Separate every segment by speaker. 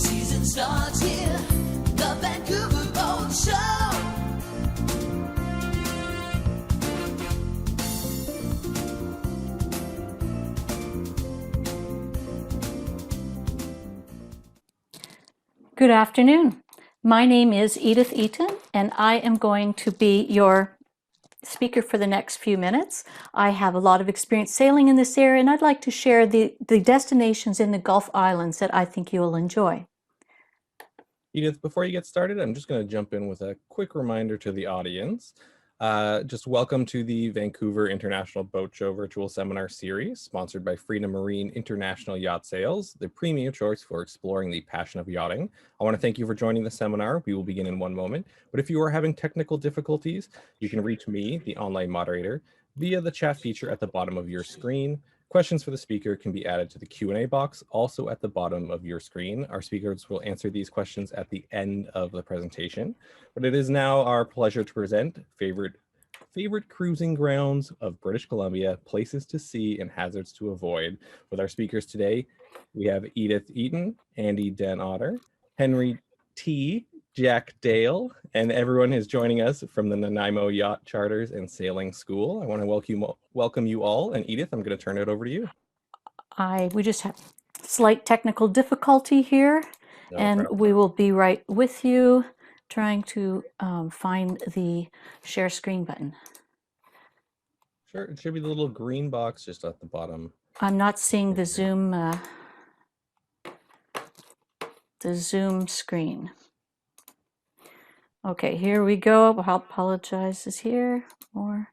Speaker 1: season starts here, the Vancouver Boat Show.
Speaker 2: Good afternoon. My name is Edith Eaton, and I am going to be your speaker for the next few minutes. I have a lot of experience sailing in this area, and I'd like to share the destinations in the Gulf Islands that I think you'll enjoy.
Speaker 3: Edith, before you get started, I'm just going to jump in with a quick reminder to the audience. Just welcome to the Vancouver International Boat Show virtual seminar series, sponsored by Freedom Marine International Yacht Sales, the premier choice for exploring the passion of yachting. I want to thank you for joining the seminar. We will begin in one moment. But if you are having technical difficulties, you can reach me, the online moderator, via the chat feature at the bottom of your screen. Questions for the speaker can be added to the Q&A box, also at the bottom of your screen. Our speakers will answer these questions at the end of the presentation. But it is now our pleasure to present favorite cruising grounds of British Columbia, places to see and hazards to avoid. With our speakers today, we have Edith Eaton, Andy Den Otter, Henry T. Jack Dale, and everyone is joining us from the Nanaimo Yacht Charters and Sailing School. I want to welcome you all, and Edith, I'm going to turn it over to you.
Speaker 2: We just have slight technical difficulty here, and we will be right with you, trying to find the share screen button.
Speaker 3: Sure, it should be the little green box just at the bottom.
Speaker 2: I'm not seeing the Zoom screen. Okay, here we go. I'll apologize. Is here more?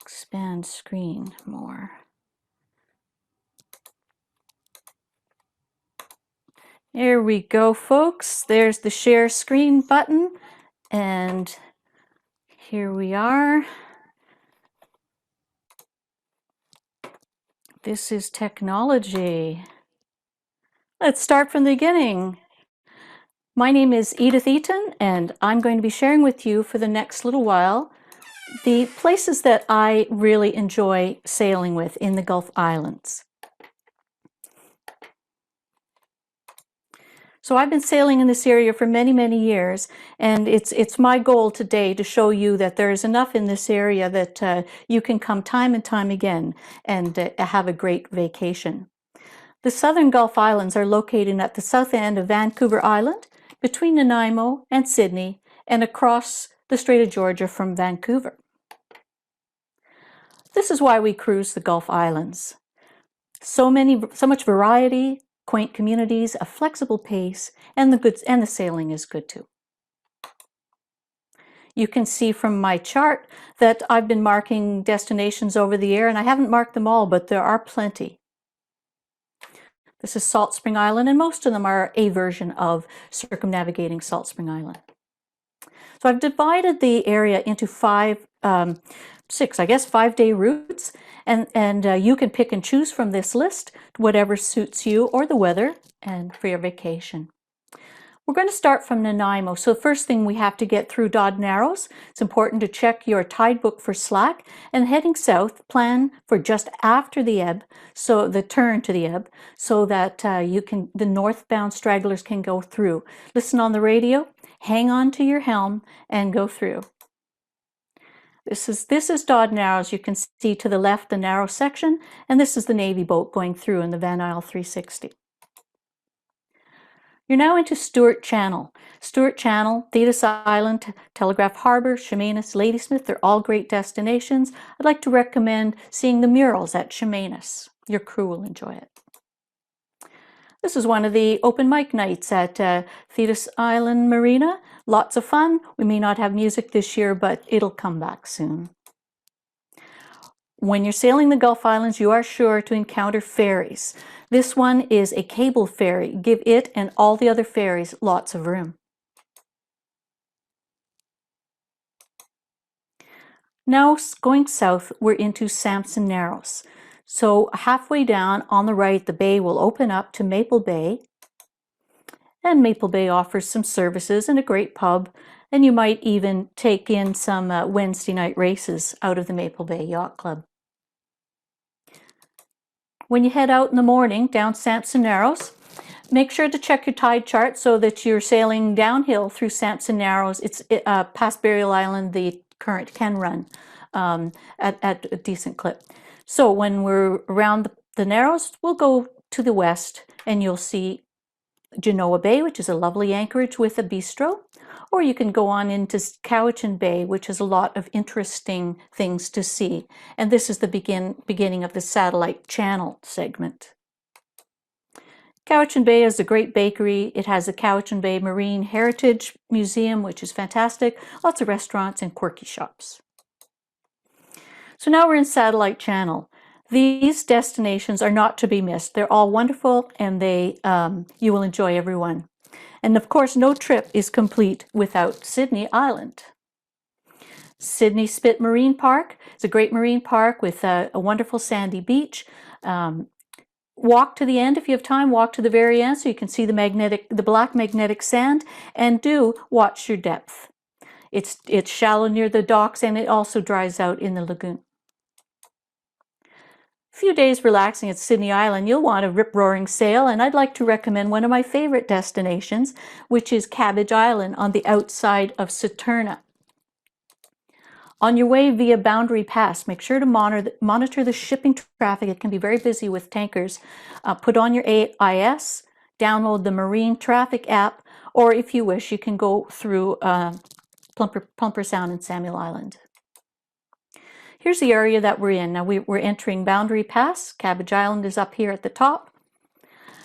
Speaker 2: Expand screen more. Here we go, folks. There's the share screen button, and here we are. This is technology. Let's start from the beginning. My name is Edith Eaton, and I'm going to be sharing with you for the next little while the places that I really enjoy sailing with in the Gulf Islands. So I've been sailing in this area for many, many years, and it's my goal today to show you that there is enough in this area that you can come time and time again and have a great vacation. The Southern Gulf Islands are located at the south end of Vancouver Island, between Nanaimo and Sydney, and across the Strait of Georgia from Vancouver. This is why we cruise the Gulf Islands. So much variety, quaint communities, a flexible pace, and the sailing is good too. You can see from my chart that I've been marking destinations over the year, and I haven't marked them all, but there are plenty. This is Salt Spring Island, and most of them are a version of circumnavigating Salt Spring Island. So I've divided the area into 5-day routes, and you can pick and choose from this list, whatever suits you or the weather and for your vacation. We're going to start from Nanaimo. So the first thing, we have to get through Dod Narrows. It's important to check your tide book for slack, and heading south, plan for just after the ebb, so the turn to the ebb, so that the northbound stragglers can go through. Listen on the radio, hang on to your helm, and go through. This is Dod Narrows. You can see to the left the narrow section, and this is the Navy boat going through in the Van Isle 360. You're now into Stewart Channel. Stewart Channel, Thetis Island, Telegraph Harbor, Chemainus, Ladysmith, they're all great destinations. I'd like to recommend seeing the murals at Chemainus. Your crew will enjoy it. This is one of the open mic nights at Thetis Island Marina. Lots of fun. We may not have music this year, but it'll come back soon. When you're sailing the Gulf Islands, you are sure to encounter ferries. This one is a cable ferry. Give it and all the other ferries lots of room. Now going south, we're into Sampson Narrows. So halfway down on the right, the bay will open up to Maple Bay. And Maple Bay offers some services and a great pub. And you might even take in some Wednesday night races out of the Maple Bay Yacht Club. When you head out in the morning down Sampson Narrows, make sure to check your tide chart so that you're sailing downhill through Sampson Narrows. It's past Burial Island, the current can run at a decent clip. So when we're around the Narrows, we'll go to the west and you'll see Genoa Bay, which is a lovely anchorage with a bistro. Or you can go on into Cowichan Bay, which has a lot of interesting things to see. And this is the beginning of the Satellite Channel segment. Cowichan Bay is a great bakery. It has the Cowichan Bay Marine Heritage Museum, which is fantastic. Lots of restaurants and quirky shops. So now we're in Satellite Channel. These destinations are not to be missed. They're all wonderful and you will enjoy every one. And of course, no trip is complete without Sydney Island. Sydney Spit Marine Park is a great marine park with a wonderful sandy beach. Walk to the end if you have time, walk to the very end so you can see the black magnetic sand, and do watch your depth. It's shallow near the docks and it also dries out in the lagoon. Few days relaxing at Sydney Island, you'll want a rip-roaring sail, and I'd like to recommend one of my favorite destinations, which is Cabbage Island on the outside of Saturna. On your way via Boundary Pass, make sure to monitor the shipping traffic. It can be very busy with tankers. Put on your AIS, download the Marine Traffic app, or if you wish, you can go through Plumper Sound and Samuel Island. Here's the area that we're in. Now we're entering Boundary Pass. Cabbage Island is up here at the top.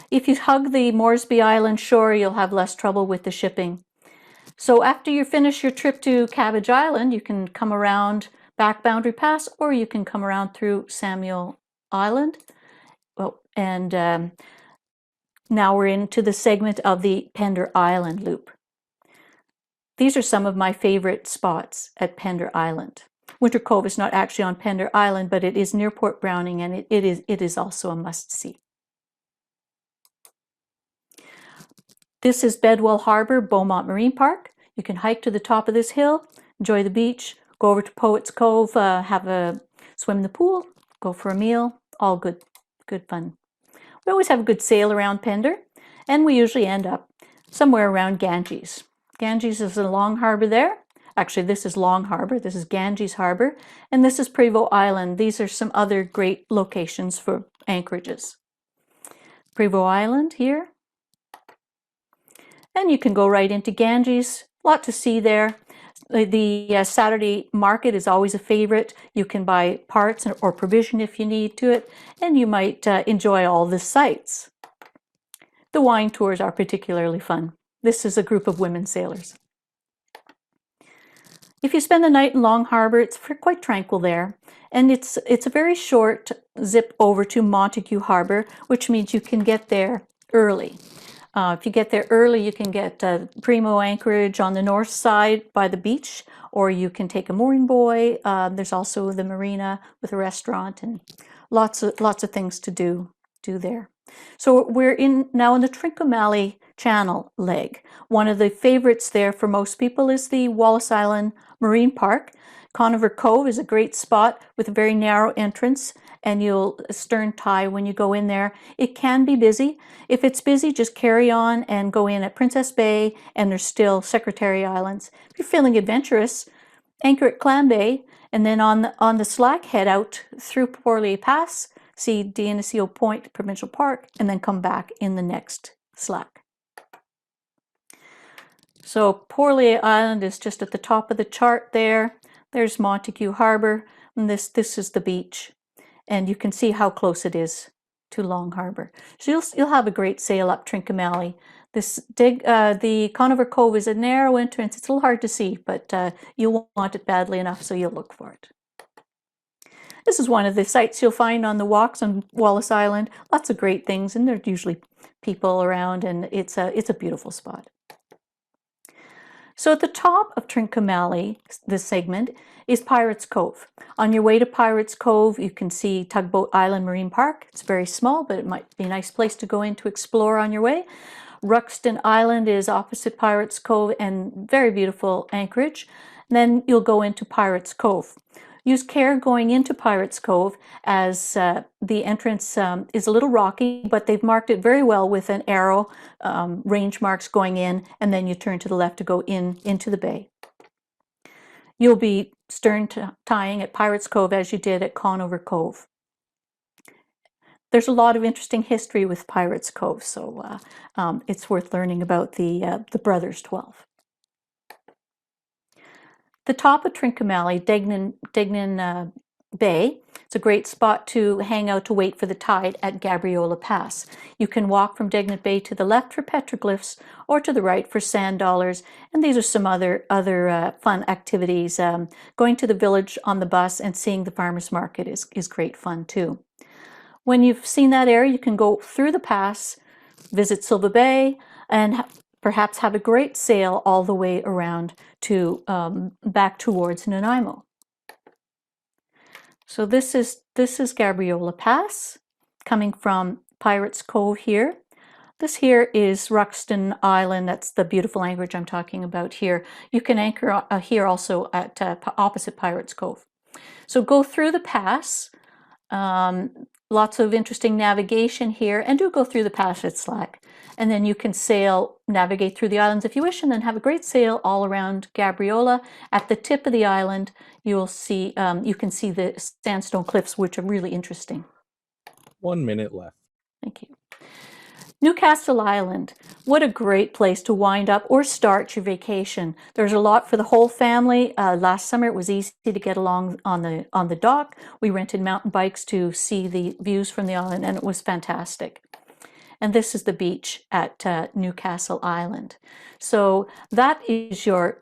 Speaker 2: If you hug the Moresby Island shore, you'll have less trouble with the shipping. So after you finish your trip to Cabbage Island, you can come around back Boundary Pass, or you can come around through Samuel Island. Oh, and now we're into the segment of the Pender Island Loop. These are some of my favorite spots at Pender Island. Winter Cove is not actually on Pender Island, but it is near Port Browning, and it is also a must-see. This is Bedwell Harbor, Beaumont Marine Park. You can hike to the top of this hill, enjoy the beach, go over to Poets Cove, have a swim in the pool, go for a meal, all good fun. We always have a good sail around Pender, and we usually end up somewhere around Ganges. Ganges is a long harbor there. Actually, this is Long Harbor, this is Ganges Harbor, and this is Prevost Island. These are some other great locations for anchorages. Prevost Island here. And you can go right into Ganges, a lot to see there. The Saturday market is always a favorite. You can buy parts or provision if you need to it, and you might enjoy all the sights. The wine tours are particularly fun. This is a group of women sailors. If you spend the night in Long Harbor, it's quite tranquil there, and it's a very short zip over to Montague Harbor, which means you can get there early. If you get there early, you can get Primo anchorage on the north side by the beach, or you can take a mooring buoy. There's also the marina with a restaurant and lots of things to do there. So we're now in the Trincomalee Channel leg. One of the favorites there for most people is the Wallis Island Marine Park. Conover Cove is a great spot with a very narrow entrance, and you'll stern tie when you go in there. It can be busy. If it's busy, just carry on and go in at Princess Bay, and there's still Secretary Islands. If you're feeling adventurous, anchor at Clam Bay, and then on the slack, head out through Portlaoise Pass, see Dionisio Point Provincial Park, and then come back in the next slack. So Portlaoise Island is just at the top of the chart there. There's Montague Harbor, and this is the beach. And you can see how close it is to Long Harbor. So you'll have a great sail up Trincomalee. The Conover Cove is a narrow entrance. It's a little hard to see, but you'll want it badly enough, so you'll look for it. This is one of the sights you'll find on the walks on Wallis Island. Lots of great things, and there's usually people around, and it's a beautiful spot. So at the top of Trincomalee, this segment, is Pirates Cove. On your way to Pirates Cove, you can see Tugboat Island Marine Park. It's very small, but it might be a nice place to go in to explore on your way. Ruxton Island is opposite Pirates Cove and very beautiful anchorage. And then you'll go into Pirates Cove. Use care going into Pirates Cove, as the entrance is a little rocky, but they've marked it very well with an arrow, range marks going in, and then you turn to the left to go into the bay. You'll be stern tying at Pirates Cove as you did at Conover Cove. There's a lot of interesting history with Pirates Cove, so it's worth learning about the Brothers 12. The top of Trincomalee, Degnan Bay, it's a great spot to hang out to wait for the tide at Gabriola Pass. You can walk from Degnan Bay to the left for petroglyphs or to the right for sand dollars, and these are some other fun activities. Going to the village on the bus and seeing the farmers market is great fun too. When you've seen that area, you can go through the pass, visit Silva Bay, and perhaps have a great sail all the way around to back towards Nanaimo. So this is Gabriola Pass, coming from Pirates Cove here. This here is Ruxton Island. That's the beautiful anchorage I'm talking about here. You can anchor here also at opposite Pirates Cove. So go through the pass. Lots of interesting navigation here, and do go through the pass at slack. And then you can navigate through the islands if you wish, and then have a great sail all around Gabriola. At the tip of the island, you can see the sandstone cliffs, which are really interesting.
Speaker 3: 1 minute left.
Speaker 2: Thank you. Newcastle Island. What a great place to wind up or start your vacation. There's a lot for the whole family. Last summer it was easy to get along on the dock. We rented mountain bikes to see the views from the island, and it was fantastic. And this is the beach at Newcastle Island. So that is your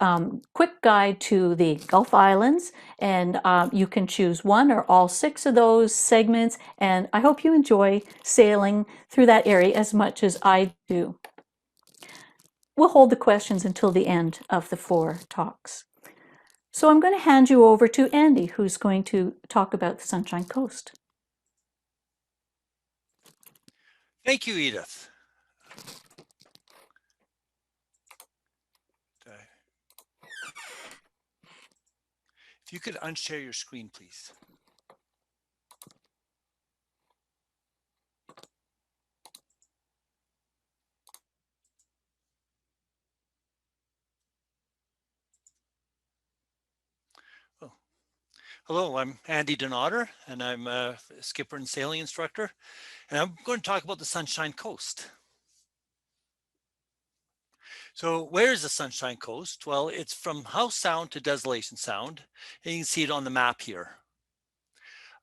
Speaker 2: quick guide to the Gulf Islands, and you can choose one or all 6 of those segments, and I hope you enjoy sailing through that area as much as I do. We'll hold the questions until the end of the 4 talks. So I'm going to hand you over to Andy, who's going to talk about the Sunshine Coast.
Speaker 4: Thank you, Edith. If you could unshare your screen, please. Oh. Hello, I'm Andy Den Otter, and I'm a skipper and sailing instructor. And I'm going to talk about the Sunshine Coast. So where is the Sunshine Coast? Well, it's from House Sound to Desolation Sound, and you can see it on the map here.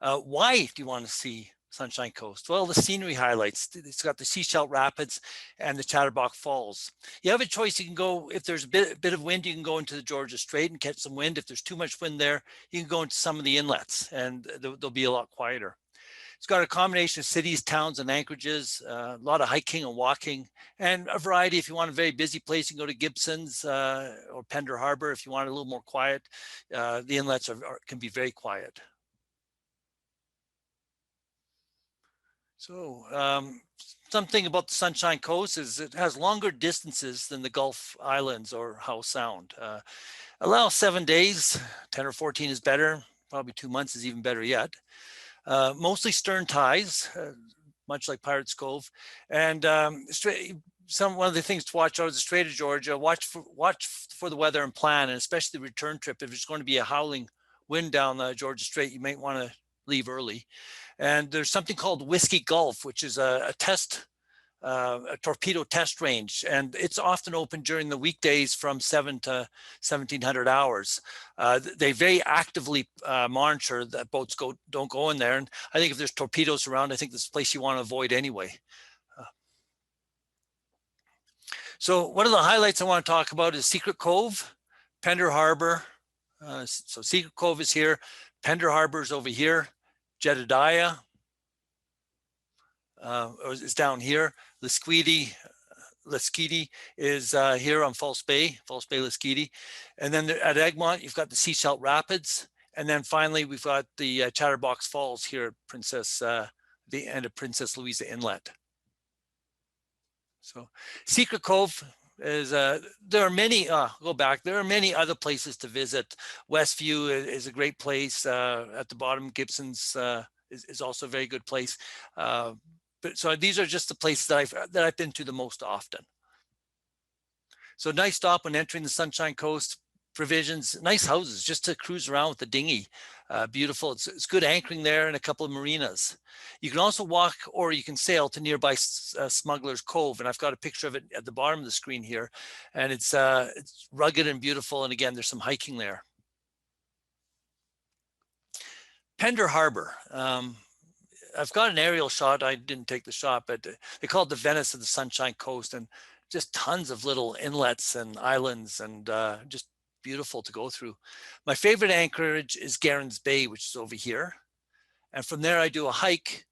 Speaker 4: Why do you want to see Sunshine Coast? Well, the scenery highlights. It's got the Seashell Rapids and the Chatterbox Falls. You have a choice. You can go, if there's a bit of wind, you can go into the Georgia Strait and catch some wind. If there's too much wind there, you can go into some of the inlets, and they'll be a lot quieter. It's got a combination of cities, towns, and anchorages, a lot of hiking and walking, and a variety. If you want a very busy place, you can go to Gibson's or Pender Harbor. If you want a little more quiet, the inlets can be very quiet. So something about the Sunshine Coast is it has longer distances than the Gulf Islands or Howe Sound. Allow 7 days, 10 or 14 is better. Probably 2 months is even better yet. Mostly stern ties, much like Pirates Cove. And one of the things to watch out is the Strait of Georgia. Watch for the weather and plan, and especially the return trip. If there's going to be a howling wind down the Georgia Strait, you might want to leave early. And there's something called Whiskey Gulf, which is a torpedo test range, and it's often open during the weekdays from 7 to 1700 hours. They very actively monitor that boats don't go in there, and I think if there's torpedoes around, I think this is a place you want to avoid anyway. So one of the highlights I want to talk about is Secret Cove, Pender Harbor. So Secret Cove is here, Pender Harbor is over here, Jedediah is down here. Lesquiti is here on False Bay, Lesquiti. And then at Egmont, you've got the Seashell Rapids. And then finally, we've got the Chatterbox Falls here at the end of Princess Louisa Inlet. So Secret Cove, is there are many go back. There are many other places to visit. Westview is a great place. At the bottom, Gibson's is also a very good place. But so these are just the places that I've been to the most often. So nice stop when entering the Sunshine Coast. Provisions, nice houses just to cruise around with the dinghy. Beautiful. It's good anchoring there and a couple of marinas. You can also walk or you can sail to nearby Smuggler's Cove, and I've got a picture of it at the bottom of the screen here. And it's rugged and beautiful. And again, there's some hiking there. Pender Harbor. I've got an aerial shot. I didn't take the shot, but they call it the Venice of the Sunshine Coast, and just tons of little inlets and islands, and just beautiful to go through. My favorite anchorage is Garren's Bay, which is over here. And from there, I do a hike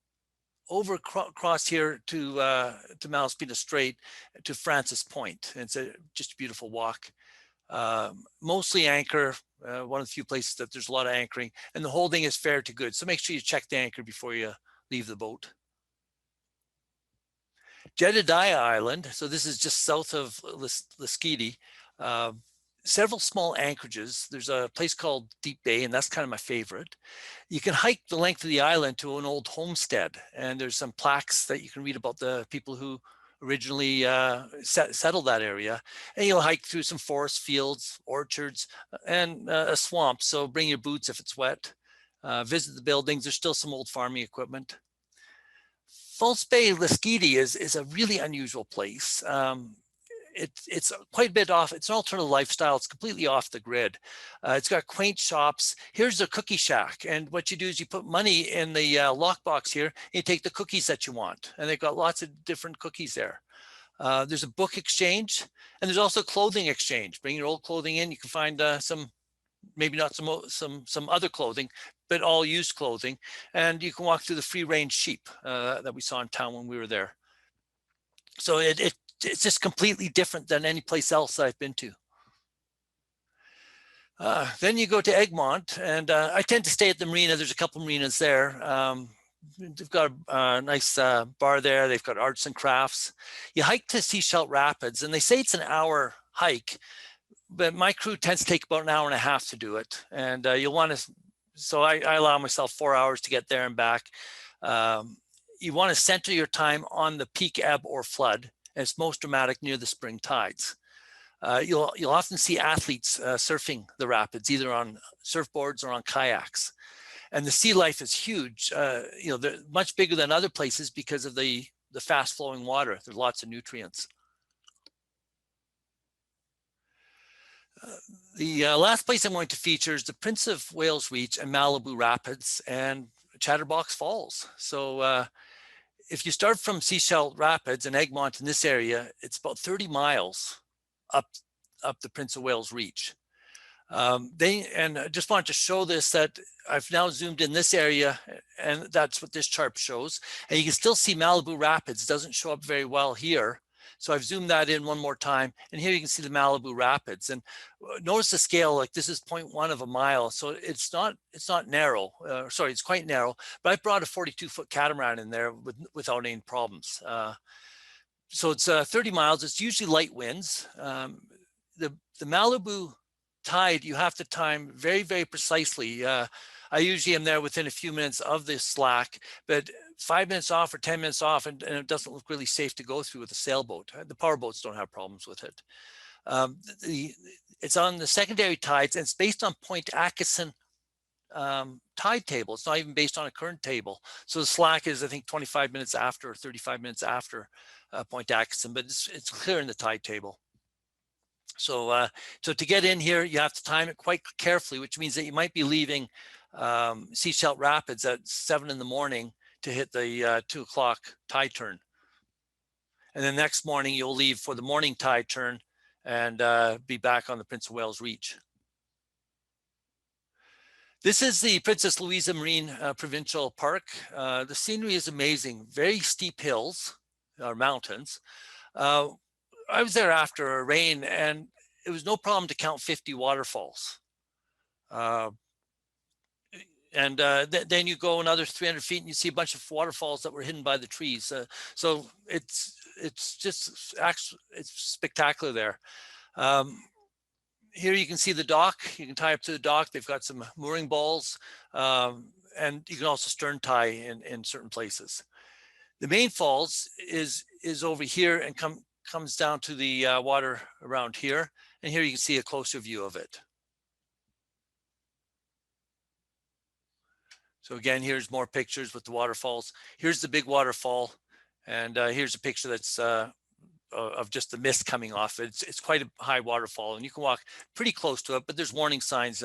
Speaker 4: over across here to Malaspina Strait to Francis Point. And it's just a beautiful walk. Mostly anchor, one of the few places that there's a lot of anchoring, and the holding is fair to good. So make sure you check the anchor before you leave the boat. Jedediah Island, so this is just south of Lasqueti. Several small anchorages. There's a place called Deep Bay, and that's kind of my favorite. You can hike the length of the island to an old homestead, and there's some plaques that you can read about the people who originally settled that area. And you'll hike through some forest fields, orchards, and a swamp. So bring your boots if it's wet. Visit the buildings. There's still some old farming equipment. False Bay Lasqueti is a really unusual place. It's quite a bit off. It's an alternative lifestyle. It's completely off the grid. It's got quaint shops. Here's a cookie shack. And what you do is you put money in the lockbox here, and you take the cookies that you want. And they've got lots of different cookies there. There's a book exchange, and there's also clothing exchange. Bring your old clothing in. You can find some, maybe not some other clothing, but all used clothing. And you can walk through the free range sheep that we saw in town when we were there. So it's just completely different than any place else that I've been to. Then you go to Egmont, and I tend to stay at the marina. There's a couple marinas there. They've got a nice bar there. They've got arts and crafts. You hike to Seashell Rapids, and they say it's an hour hike, but my crew tends to take about an hour and a half to do it. And you'll want to, so I allow myself 4 hours to get there and back. You want to center your time on the peak ebb or flood. And it's most dramatic near the spring tides. You'll often see athletes surfing the rapids, either on surfboards or on kayaks. And the sea life is huge. They're much bigger than other places because of the fast flowing water. There's lots of nutrients. The last place I'm going to feature is the Prince of Wales Reach and Malibu Rapids and Chatterbox Falls. So if you start from Seashell Rapids and Egmont in this area, it's about 30 miles up the Prince of Wales Reach. And I just wanted to show this, that I've now zoomed in this area, and that's what this chart shows. And you can still see Malibu Rapids. It doesn't show up very well here. So I've zoomed that in one more time, and here you can see the Malibu Rapids. And notice the scale, like this is 0.1 of a mile. So it's not narrow, sorry, it's quite narrow, but I brought a 42-foot catamaran in there without any problems. So it's 30 miles, it's usually light winds. The Malibu tide, you have to time very, very precisely. I usually am there within a few minutes of this slack, but 5 minutes off or 10 minutes off, and it doesn't look really safe to go through with a sailboat. The power boats don't have problems with it. It's on the secondary tides, and it's based on Point Atkinson tide table. It's not even based on a current table. So the slack is, I think, 25 minutes after or 35 minutes after Point Atkinson, but it's clear in the tide table. So so to get in here, you have to time it quite carefully, which means that you might be leaving Seashell Rapids at 7 in the morning to hit the 2 o'clock tide turn. And then next morning, you'll leave for the morning tide turn and be back on the Prince of Wales Reach. This is the Princess Louisa Marine Provincial Park. The scenery is amazing, very steep hills or mountains. I was there after a rain, and it was no problem to count 50 waterfalls. And then you go another 300 feet and you see a bunch of waterfalls that were hidden by the trees. So it's just actually, it's spectacular there. Here you can see the dock. You can tie up to the dock. They've got some mooring balls, and you can also stern tie in certain places. The main falls is over here and comes down to the water around here. And here you can see a closer view of it. So again, here's more pictures with the waterfalls. Here's the big waterfall. And here's a picture that's of just the mist coming off. It's quite a high waterfall, and you can walk pretty close to it, but there's warning signs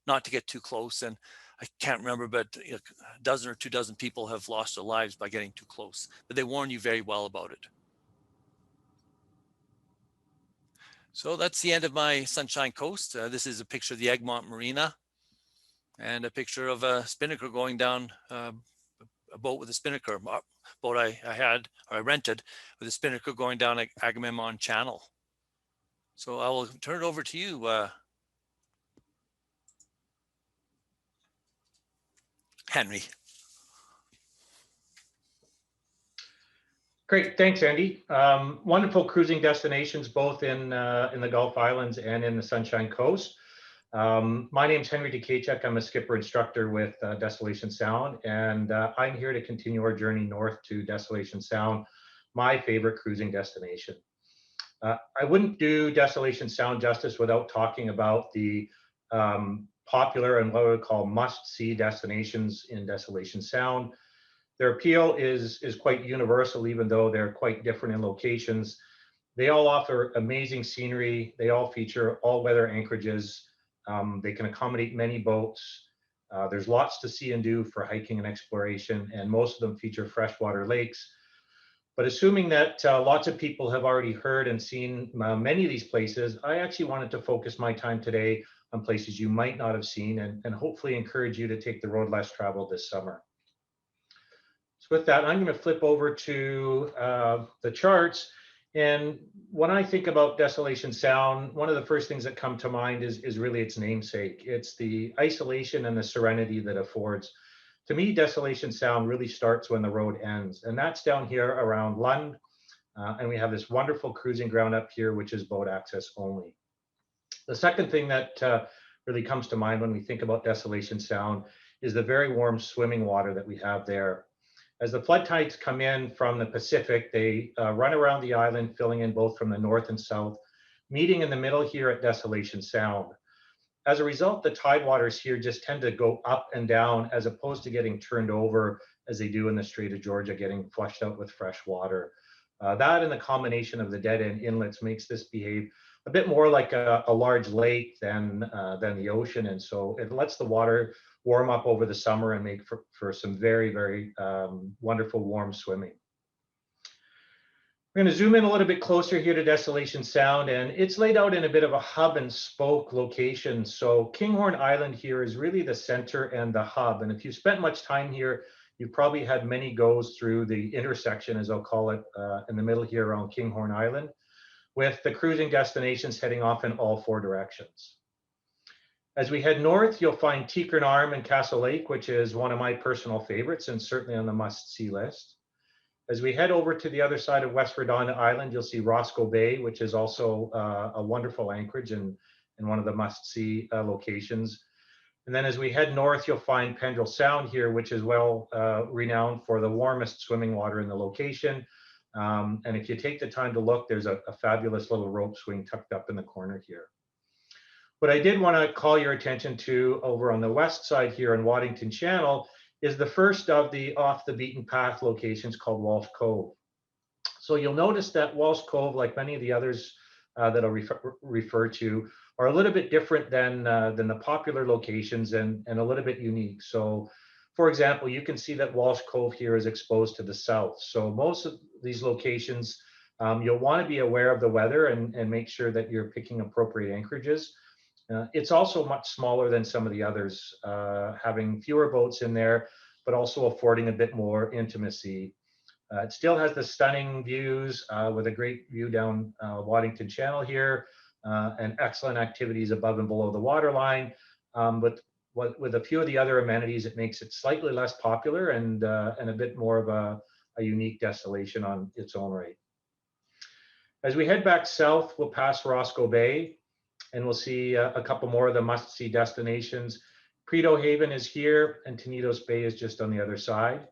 Speaker 4: not to get too close. And I can't remember, but a dozen or 2 dozen people have lost their lives by getting too close, but they warn you very well about it. So that's the end of my Sunshine Coast. This is a picture of the Egmont Marina and a picture of a spinnaker going down a boat with a spinnaker, boat I rented with a spinnaker going down Agamemnon Channel. So I will turn it over to you, Henry.
Speaker 5: Great, thanks, Andy. Wonderful cruising destinations, both in the Gulf Islands and in the Sunshine Coast. My name's Henry Tkachyk. I'm a skipper instructor with Desolation Sound, and I'm here to continue our journey north to Desolation Sound, my favorite cruising destination. I wouldn't do Desolation Sound justice without talking about the popular and what I would call must-see destinations in Desolation Sound. Their appeal is quite universal, even though they're quite different in locations. They all offer amazing scenery. They all feature all-weather anchorages. They can accommodate many boats. There's lots to see and do for hiking and exploration, and most of them feature freshwater lakes. But assuming that lots of people have already heard and seen many of these places, I actually wanted to focus my time today on places you might not have seen, and hopefully encourage you to take the road less traveled this summer. So with that, I'm going to flip over to the charts. And when I think about Desolation Sound, one of the first things that come to mind is really its namesake. It's the isolation and the serenity that affords. To me, Desolation Sound really starts when the road ends, and that's down here around Lund. And we have this wonderful cruising ground up here, which is boat access only. The second thing that really comes to mind when we think about Desolation Sound is the very warm swimming water that we have there. As the flood tides come in from the Pacific, they run around the island, filling in both from the north and south, meeting in the middle here at Desolation Sound. As a result, the tide waters here just tend to go up and down as opposed to getting turned over as they do in the Strait of Georgia, getting flushed out with fresh water. That and the combination of the dead-end inlets makes this behave a bit more like a large lake than the ocean. And so it lets the water warm up over the summer and make for some very, very wonderful warm swimming. We're going to zoom in a little bit closer here to Desolation Sound, and it's laid out in a bit of a hub and spoke location. So Kinghorn Island here is really the center and the hub. And if you spent much time here, you've probably had many goes through the intersection, as I'll call it, in the middle here around Kinghorn Island, with the cruising destinations heading off in all 4 directions. As we head north, you'll find Tikern Arm and Castle Lake, which is one of my personal favorites and certainly on the must-see list. As we head over to the other side of West Redonda Island, you'll see Roscoe Bay, which is also a wonderful anchorage and one of the must-see locations. And then as we head north, you'll find Pendrell Sound here, which is well renowned for the warmest swimming water in the location. And if you take the time to look, there's a fabulous little rope swing tucked up in the corner here. What I did want to call your attention to over on the west side here in Waddington Channel is the first of the off the beaten path locations called Walsh Cove. So you'll notice that Walsh Cove, like many of the others that I'll refer to, are a little bit different than the popular locations and a little bit unique. So for example, you can see that Walsh Cove here is exposed to the south. So most of these locations, you'll want to be aware of the weather and make sure that you're picking appropriate anchorages. It's also much smaller than some of the others, having fewer boats in there, but also affording a bit more intimacy. It still has the stunning views with a great view down Waddington Channel here and excellent activities above and below the waterline. But with a few of the other amenities, it makes it slightly less popular and a bit more of a unique destination on its own right. As we head back south, we'll pass Roscoe Bay, and we'll see a couple more of the must-see destinations. Prieto Haven is here, and Tenidos Bay is just on the other side.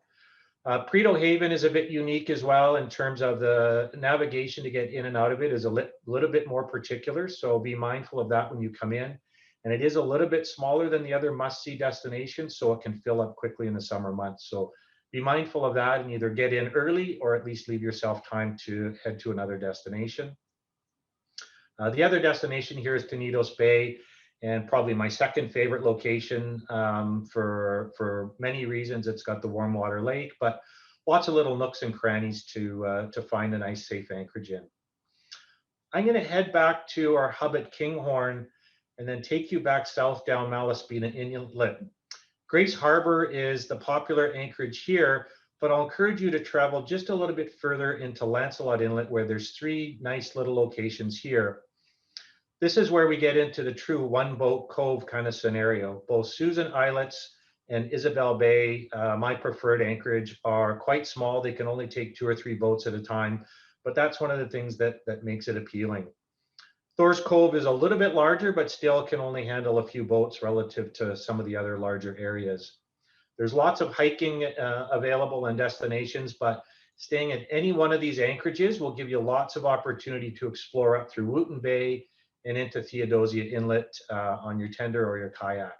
Speaker 5: Prieto Haven is a bit unique as well in terms of the navigation to get in and out of it is a little bit more particular, so be mindful of that when you come in. And it is a little bit smaller than the other must-see destinations, so it can fill up quickly in the summer months. So be mindful of that and either get in early or at least leave yourself time to head to another destination. The other destination here is Tenidos Bay, and probably my second favorite location for many reasons. It's got the warm water lake, but lots of little nooks and crannies to find a nice safe anchorage in. I'm going to head back to our hub at Kinghorn and then take you back south down Malaspina Inlet. Grace Harbor is the popular anchorage here, but I'll encourage you to travel just a little bit further into Lancelot Inlet, where there's 3 nice little locations here. This is where we get into the true one boat cove kind of scenario. Both Susan Islets and Isabel Bay, my preferred anchorage, are quite small. They can only take 2 or 3 boats at a time, but that's one of the things that makes it appealing. Thor's Cove is a little bit larger, but still can only handle a few boats relative to some of the other larger areas. There's lots of hiking available and destinations, but staying at any one of these anchorages will give you lots of opportunity to explore up through Wootton Bay and into Theodosia Inlet on your tender or your kayak.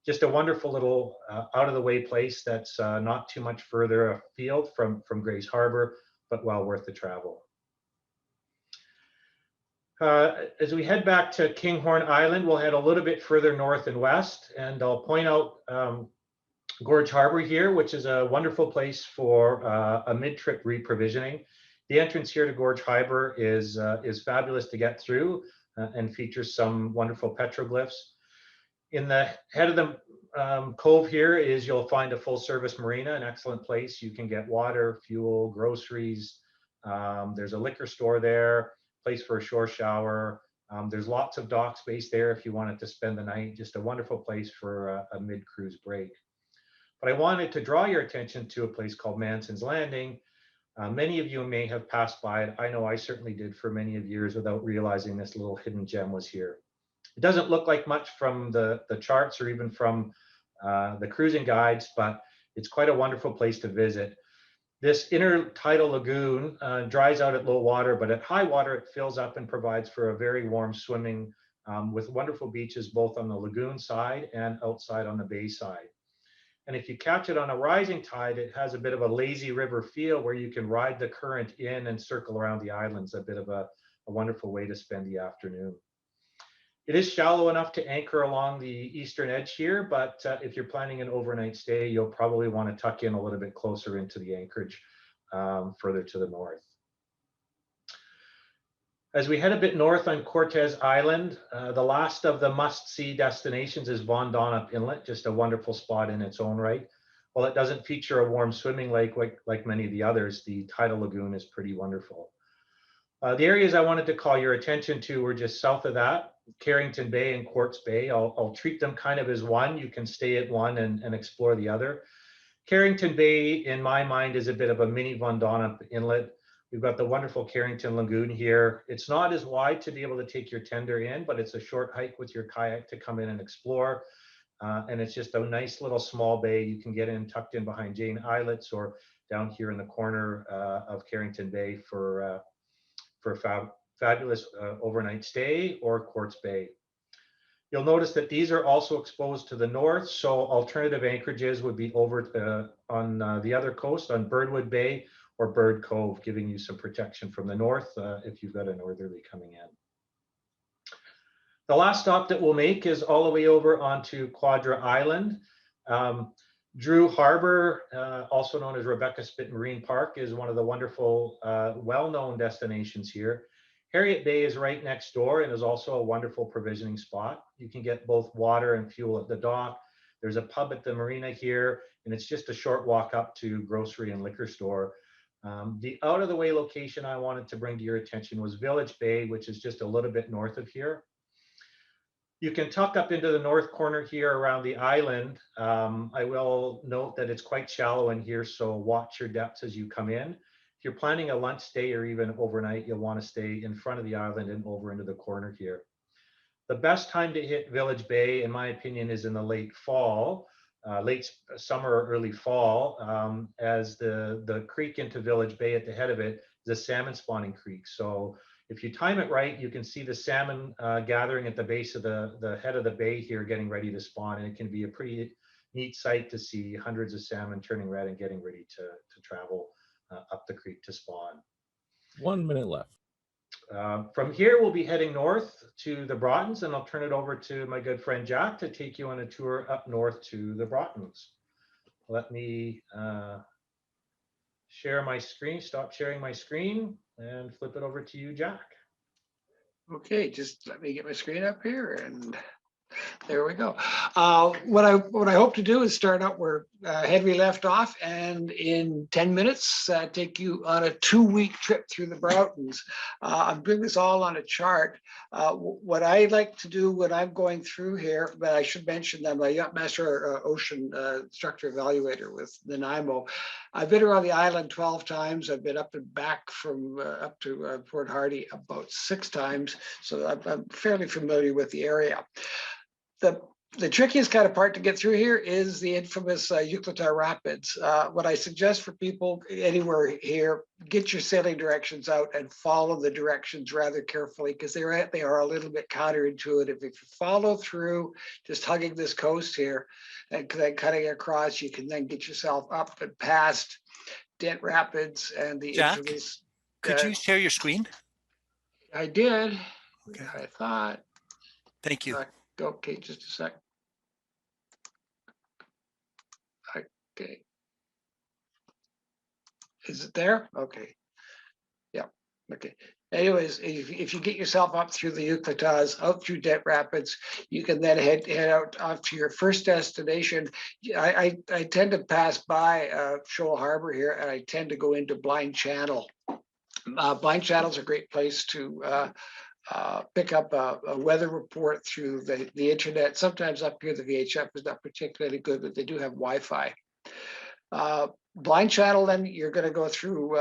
Speaker 5: Just a wonderful little out of the way place that's not too much further afield from Grace Harbor, but well worth the travel. As we head back to Kinghorn Island, we'll head a little bit further north and west, and I'll point out Gorge Harbor here, which is a wonderful place for a mid-trip reprovisioning. The entrance here to Gorge Harbor is fabulous to get through and features some wonderful petroglyphs. In the head of the cove here you'll find a full-service marina, an excellent place. You can get water, fuel, groceries. There's a liquor store there, place for a shore shower. There's lots of dock space there if you wanted to spend the night. Just a wonderful place for a mid-cruise break. But I wanted to draw your attention to a place called Manson's Landing. Many of you may have passed by it. I know I certainly did for many of years without realizing this little hidden gem was here. It doesn't look like much from the charts or even from the cruising guides, but it's quite a wonderful place to visit. This inner tidal lagoon dries out at low water, but at high water it fills up and provides for a very warm swimming with wonderful beaches both on the lagoon side and outside on the bay side. And if you catch it on a rising tide, it has a bit of a lazy river feel where you can ride the current in and circle around the islands, a bit of a wonderful way to spend the afternoon. It is shallow enough to anchor along the eastern edge here, but if you're planning an overnight stay, you'll probably want to tuck in a little bit closer into the anchorage further to the north. As we head a bit north on Cortez Island, the last of the must-see destinations is Von Donop Inlet, just a wonderful spot in its own right. While it doesn't feature a warm swimming lake like many of the others, the tidal lagoon is pretty wonderful. The areas I wanted to call your attention to were just south of that, Carrington Bay and Quartz Bay. I'll treat them kind of as one. You can stay at one and explore the other. Carrington Bay, in my mind, is a bit of a mini Von Donop Inlet. We've got the wonderful Carrington Lagoon here. It's not as wide to be able to take your tender in, but it's a short hike with your kayak to come in and explore. And it's just a nice little small bay. You can get in tucked in behind Jane Islets or down here in the corner of Carrington Bay for a fabulous overnight stay, or Quartz Bay. You'll notice that these are also exposed to the north, so alternative anchorages would be over on the other coast on Birdwood Bay or Bird Cove, giving you some protection from the north if you've got a northerly coming in. The last stop that we'll make is all the way over onto Quadra Island. Drew Harbor, also known as Rebecca Spit Marine Park, is one of the wonderful, well-known destinations here. Harriet Bay is right next door and is also a wonderful provisioning spot. You can get both water and fuel at the dock. There's a pub at the marina here, and it's just a short walk up to grocery and liquor store. The out of the way location I wanted to bring to your attention was Village Bay, which is just a little bit north of here. You can tuck up into the north corner here around the island. I will note that it's quite shallow in here, so watch your depths as you come in. If you're planning a lunch stay or even overnight, you'll want to stay in front of the island and over into the corner here. The best time to hit Village Bay, in my opinion, is in the late fall, late summer or early fall, as the creek into Village Bay at the head of it is a salmon spawning creek. So if you time it right, you can see the salmon gathering at the base of the head of the bay here, getting ready to spawn. And it can be a pretty neat sight to see hundreds of salmon turning red and getting ready to travel up the creek to spawn.
Speaker 3: 1 minute left.
Speaker 5: From here, we'll be heading north to the Broughtons, and I'll turn it over to my good friend Jack to take you on a tour up north to the Broughtons. Let me share my screen, stop sharing my screen, and flip it over to you, Jack.
Speaker 6: Okay, just let me get my screen up here, and there we go. What I hope to do is start out where Henry left off, and in 10 minutes take you on a 2-week trip through the Broughtons. I'm doing this all on a chart. What I like to do when I'm going through here, but I should mention that I'm a yacht master ocean instructor evaluator with Nanaimo. I've been around the island 12 times. I've been up and back from up to Port Hardy about 6 times, so I'm fairly familiar with the area. The trickiest kind of part to get through here is the infamous Yucatan Rapids. What I suggest for people anywhere here, get your sailing directions out and follow the directions rather carefully, because they are a little bit counterintuitive. If you follow through, just hugging this coast here and then cutting across, you can then get yourself up and past Den Rapids and the
Speaker 4: Jack,
Speaker 6: infamous.
Speaker 4: Could you share your screen?
Speaker 6: I did.
Speaker 4: Okay.
Speaker 6: I thought.
Speaker 4: Thank you.
Speaker 6: Okay, just a sec. Okay. Is it there? Okay. Yeah. Okay. Anyways, if you get yourself up through the Yucatas, out through Den Rapids, you can then head out off to your first destination. I tend to pass by Shoal Harbor here, and I tend to go into Blind Channel. Blind Channel is a great place to pick up a weather report through the internet. Sometimes up here the VHF is not particularly good, but they do have Wi-Fi. Blind Channel, then you're going to go through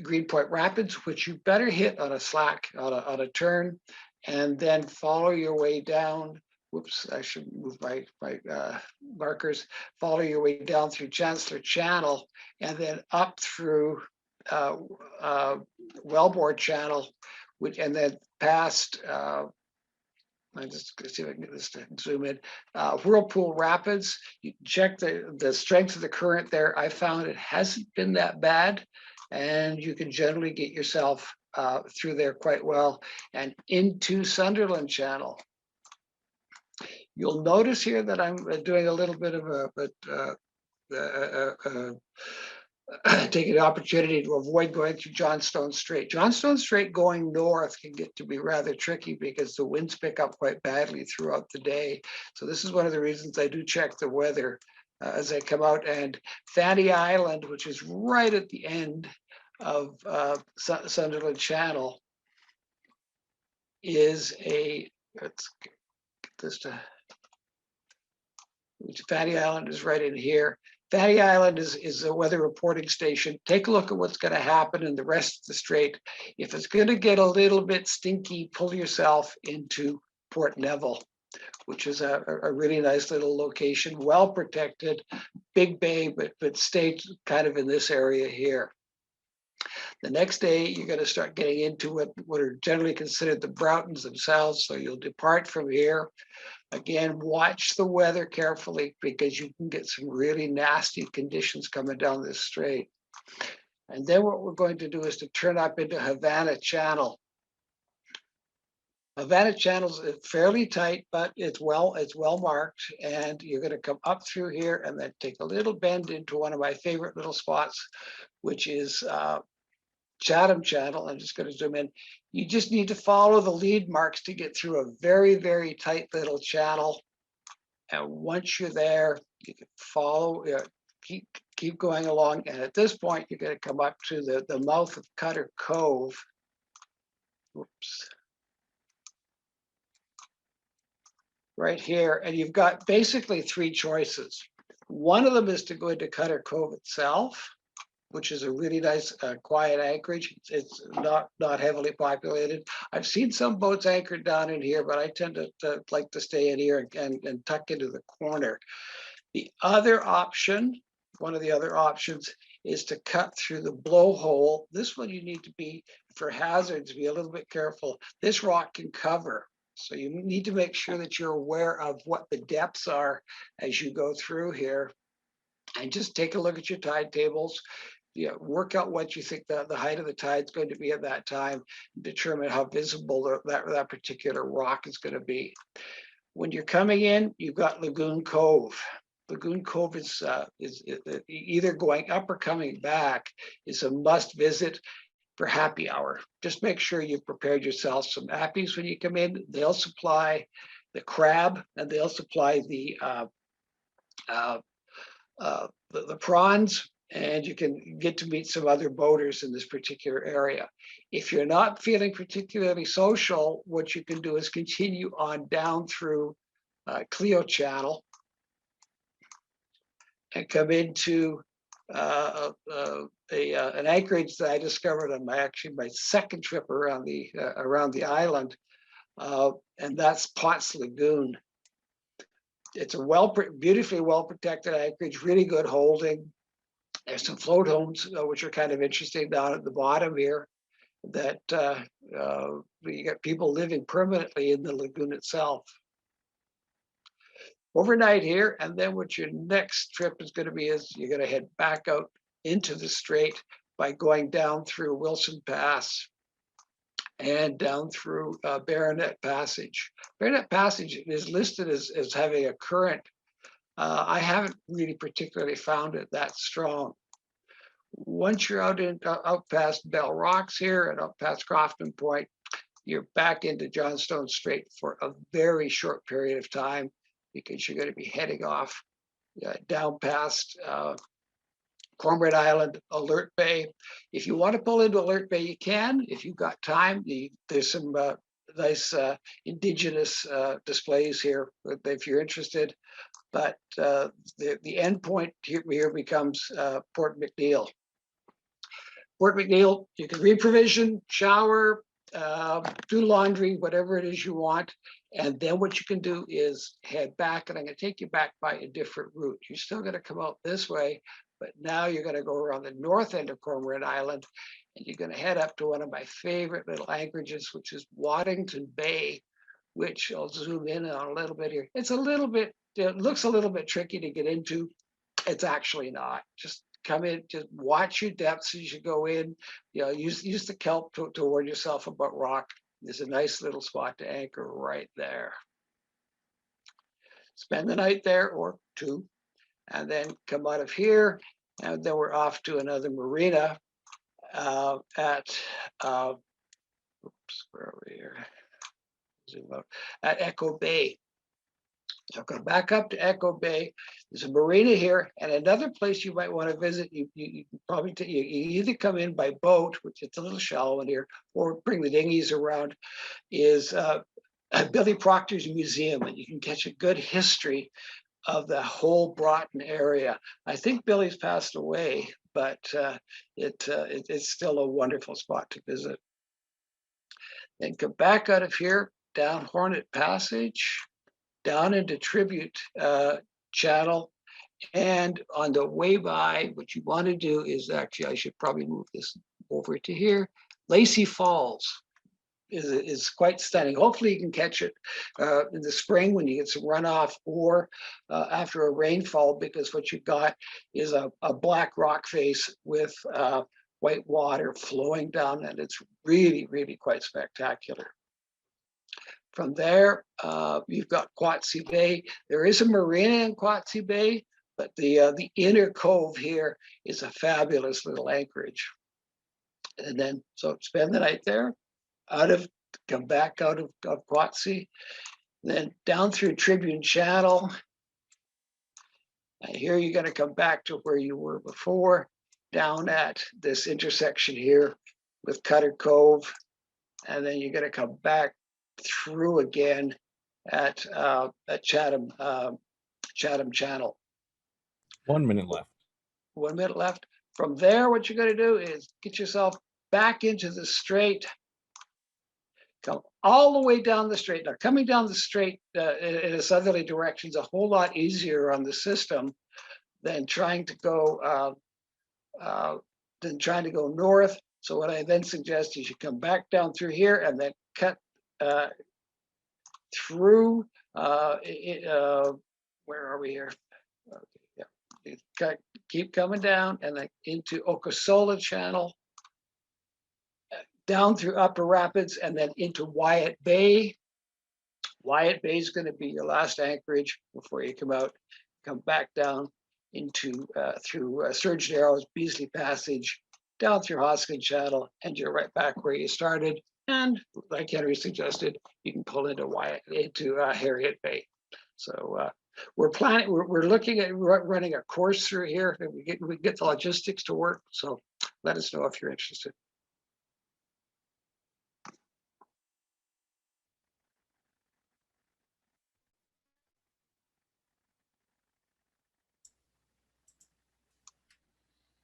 Speaker 6: Greenpoint Rapids, which you better hit on a slack, on a turn, and then follow your way down. Whoops, I should move my markers. Follow your way down through Chancellor Channel, and then up through Wellbore Channel, and then past, I'm just going to see if I can get this to zoom in, Whirlpool Rapids. You check the strength of the current there. I found it hasn't been that bad, and you can generally get yourself through there quite well and into Sunderland Channel. You'll notice here that I'm doing a little bit of taking the opportunity to avoid going through Johnstone Strait. Johnstone Strait going north can get to be rather tricky because the winds pick up quite badly throughout the day. So this is one of the reasons I do check the weather as I come out. And Fanny Island, which is right at the end of Sunderland Channel, is let's get this to, Fanny Island is right in here. Fanny Island is a weather reporting station. Take a look at what's going to happen in the rest of the strait. If it's going to get a little bit stinky, pull yourself into Port Neville, which is a really nice little location, well protected, big bay, but stay kind of in this area here. The next day, you're going to start getting into what are generally considered the Broughtons themselves. So you'll depart from here. Again, watch the weather carefully because you can get some really nasty conditions coming down this strait. And then what we're going to do is to turn up into Havana Channel. Havana Channel is fairly tight, but it's well marked. And you're going to come up through here and then take a little bend into one of my favorite little spots, which is Chatham Channel. I'm just going to zoom in. You just need to follow the lead marks to get through a very, very tight little channel. And once you're there, you can follow, keep going along. And at this point, you're going to come up to the mouth of Cutter Cove. Whoops. right here, and you've got basically three choices. One of them is to go into Cutter Cove itself, which is a really nice, quiet anchorage. It's not heavily populated. I've seen some boats anchored down in here, but I tend to like to stay in here and tuck into the corner. The other option, one of the other options, is to cut through the blowhole. This one you need to be, for hazards, be a little bit careful. This rock can cover. So you need to make sure that you're aware of what the depths are as you go through here. And just take a look at your tide tables. Work out what you think the height of the tide is going to be at that time, determine how visible that particular rock is going to be. When you're coming in, you've got Lagoon Cove. Lagoon Cove is either going up or coming back is a must visit for happy hour. Just make sure you've prepared yourself some appies when you come in. They'll supply the crab and they'll supply the prawns, and you can get to meet some other boaters in this particular area. If you're not feeling particularly social, what you can do is continue on down through Cleo Channel and come into an anchorage that I discovered on my second trip around the island, and that's Potts Lagoon. It's a beautifully well protected anchorage, really good holding. There's some float homes, which are kind of interesting down at the bottom here, that you got people living permanently in the lagoon itself. Overnight here, and then what your next trip is going to be is you're going to head back out into the strait by going down through Wilson Pass and down through Baronet Passage. Baronet Passage is listed as having a current. I haven't really particularly found it that strong. Once you're out past Bell Rocks here and out past Crofton Point, you're back into Johnstone Strait for a very short period of time, because you're going to be heading off down past Cormorant Island, Alert Bay. If you want to pull into Alert Bay, you can. If you've got time, there's some nice indigenous displays here if you're interested. But the end point here becomes Port McNeill. Port McNeill, you can reprovision, shower, do laundry, whatever it is you want. And then what you can do is head back, and I'm going to take you back by a different route. You're still going to come out this way, but now you're going to go around the north end of Cormorant Island, and you're going to head up to one of my favorite little anchorages, which is Waddington Bay, which I'll zoom in on a little bit here. It's a little bit, it looks a little bit tricky to get into. It's actually not. Just come in, just watch your depths as you go in. Use the kelp to warn yourself about rock. There's a nice little spot to anchor right there. Spend the night there or two, and then come out of here, and then we're off to another marina at where are we here? Zoom out. At Echo Bay. So come back up to Echo Bay. There's a marina here, and another place you might want to visit. You probably you either come in by boat, which it's a little shallow in here, or bring the dinghies around. Is Billy Proctor's museum, and you can catch a good history of the whole Broughton area. I think Billy's passed away, but it's still a wonderful spot to visit. Then come back out of here, down Hornet Passage, down into Tribute Channel, and on the way by, what you want to do is actually, I should probably move this over to here. Lacey Falls is quite stunning. Hopefully you can catch it in the spring when you get some runoff, or after a rainfall, because what you've got is a black rock face with white water flowing down, and it's really, really quite spectacular. From there, you've got Quatsy Bay. There is a marina in Quatsy Bay, but the inner cove here is a fabulous little anchorage. And then, so spend the night there, come back out of Quatsy, then down through Tribune Channel. And here you're going to come back to where you were before, down at this intersection here with Cutter Cove. And then you're going to come back through again at Chatham Channel.
Speaker 3: 1 minute left.
Speaker 6: 1 minute left. From there, what you're going to do is get yourself back into the straight. Come all the way down the straight. Now, coming down the straight in a southerly direction is a whole lot easier on the system than trying to go north. So what I then suggest is you come back down through here and then cut through. Where are we here? Yeah, keep coming down and then into Okosola Channel, down through Upper Rapids, and then into Wyatt Bay. Wyatt Bay is going to be your last anchorage before you come out. Come back down into through Surge Narrows, Beasley Passage, down through Hoskin Channel, and you're right back where you started. And like Henry suggested, you can pull into Harriet Bay. So we're planning. We're looking at running a course through here. And we get the logistics to work. So let us know if you're interested.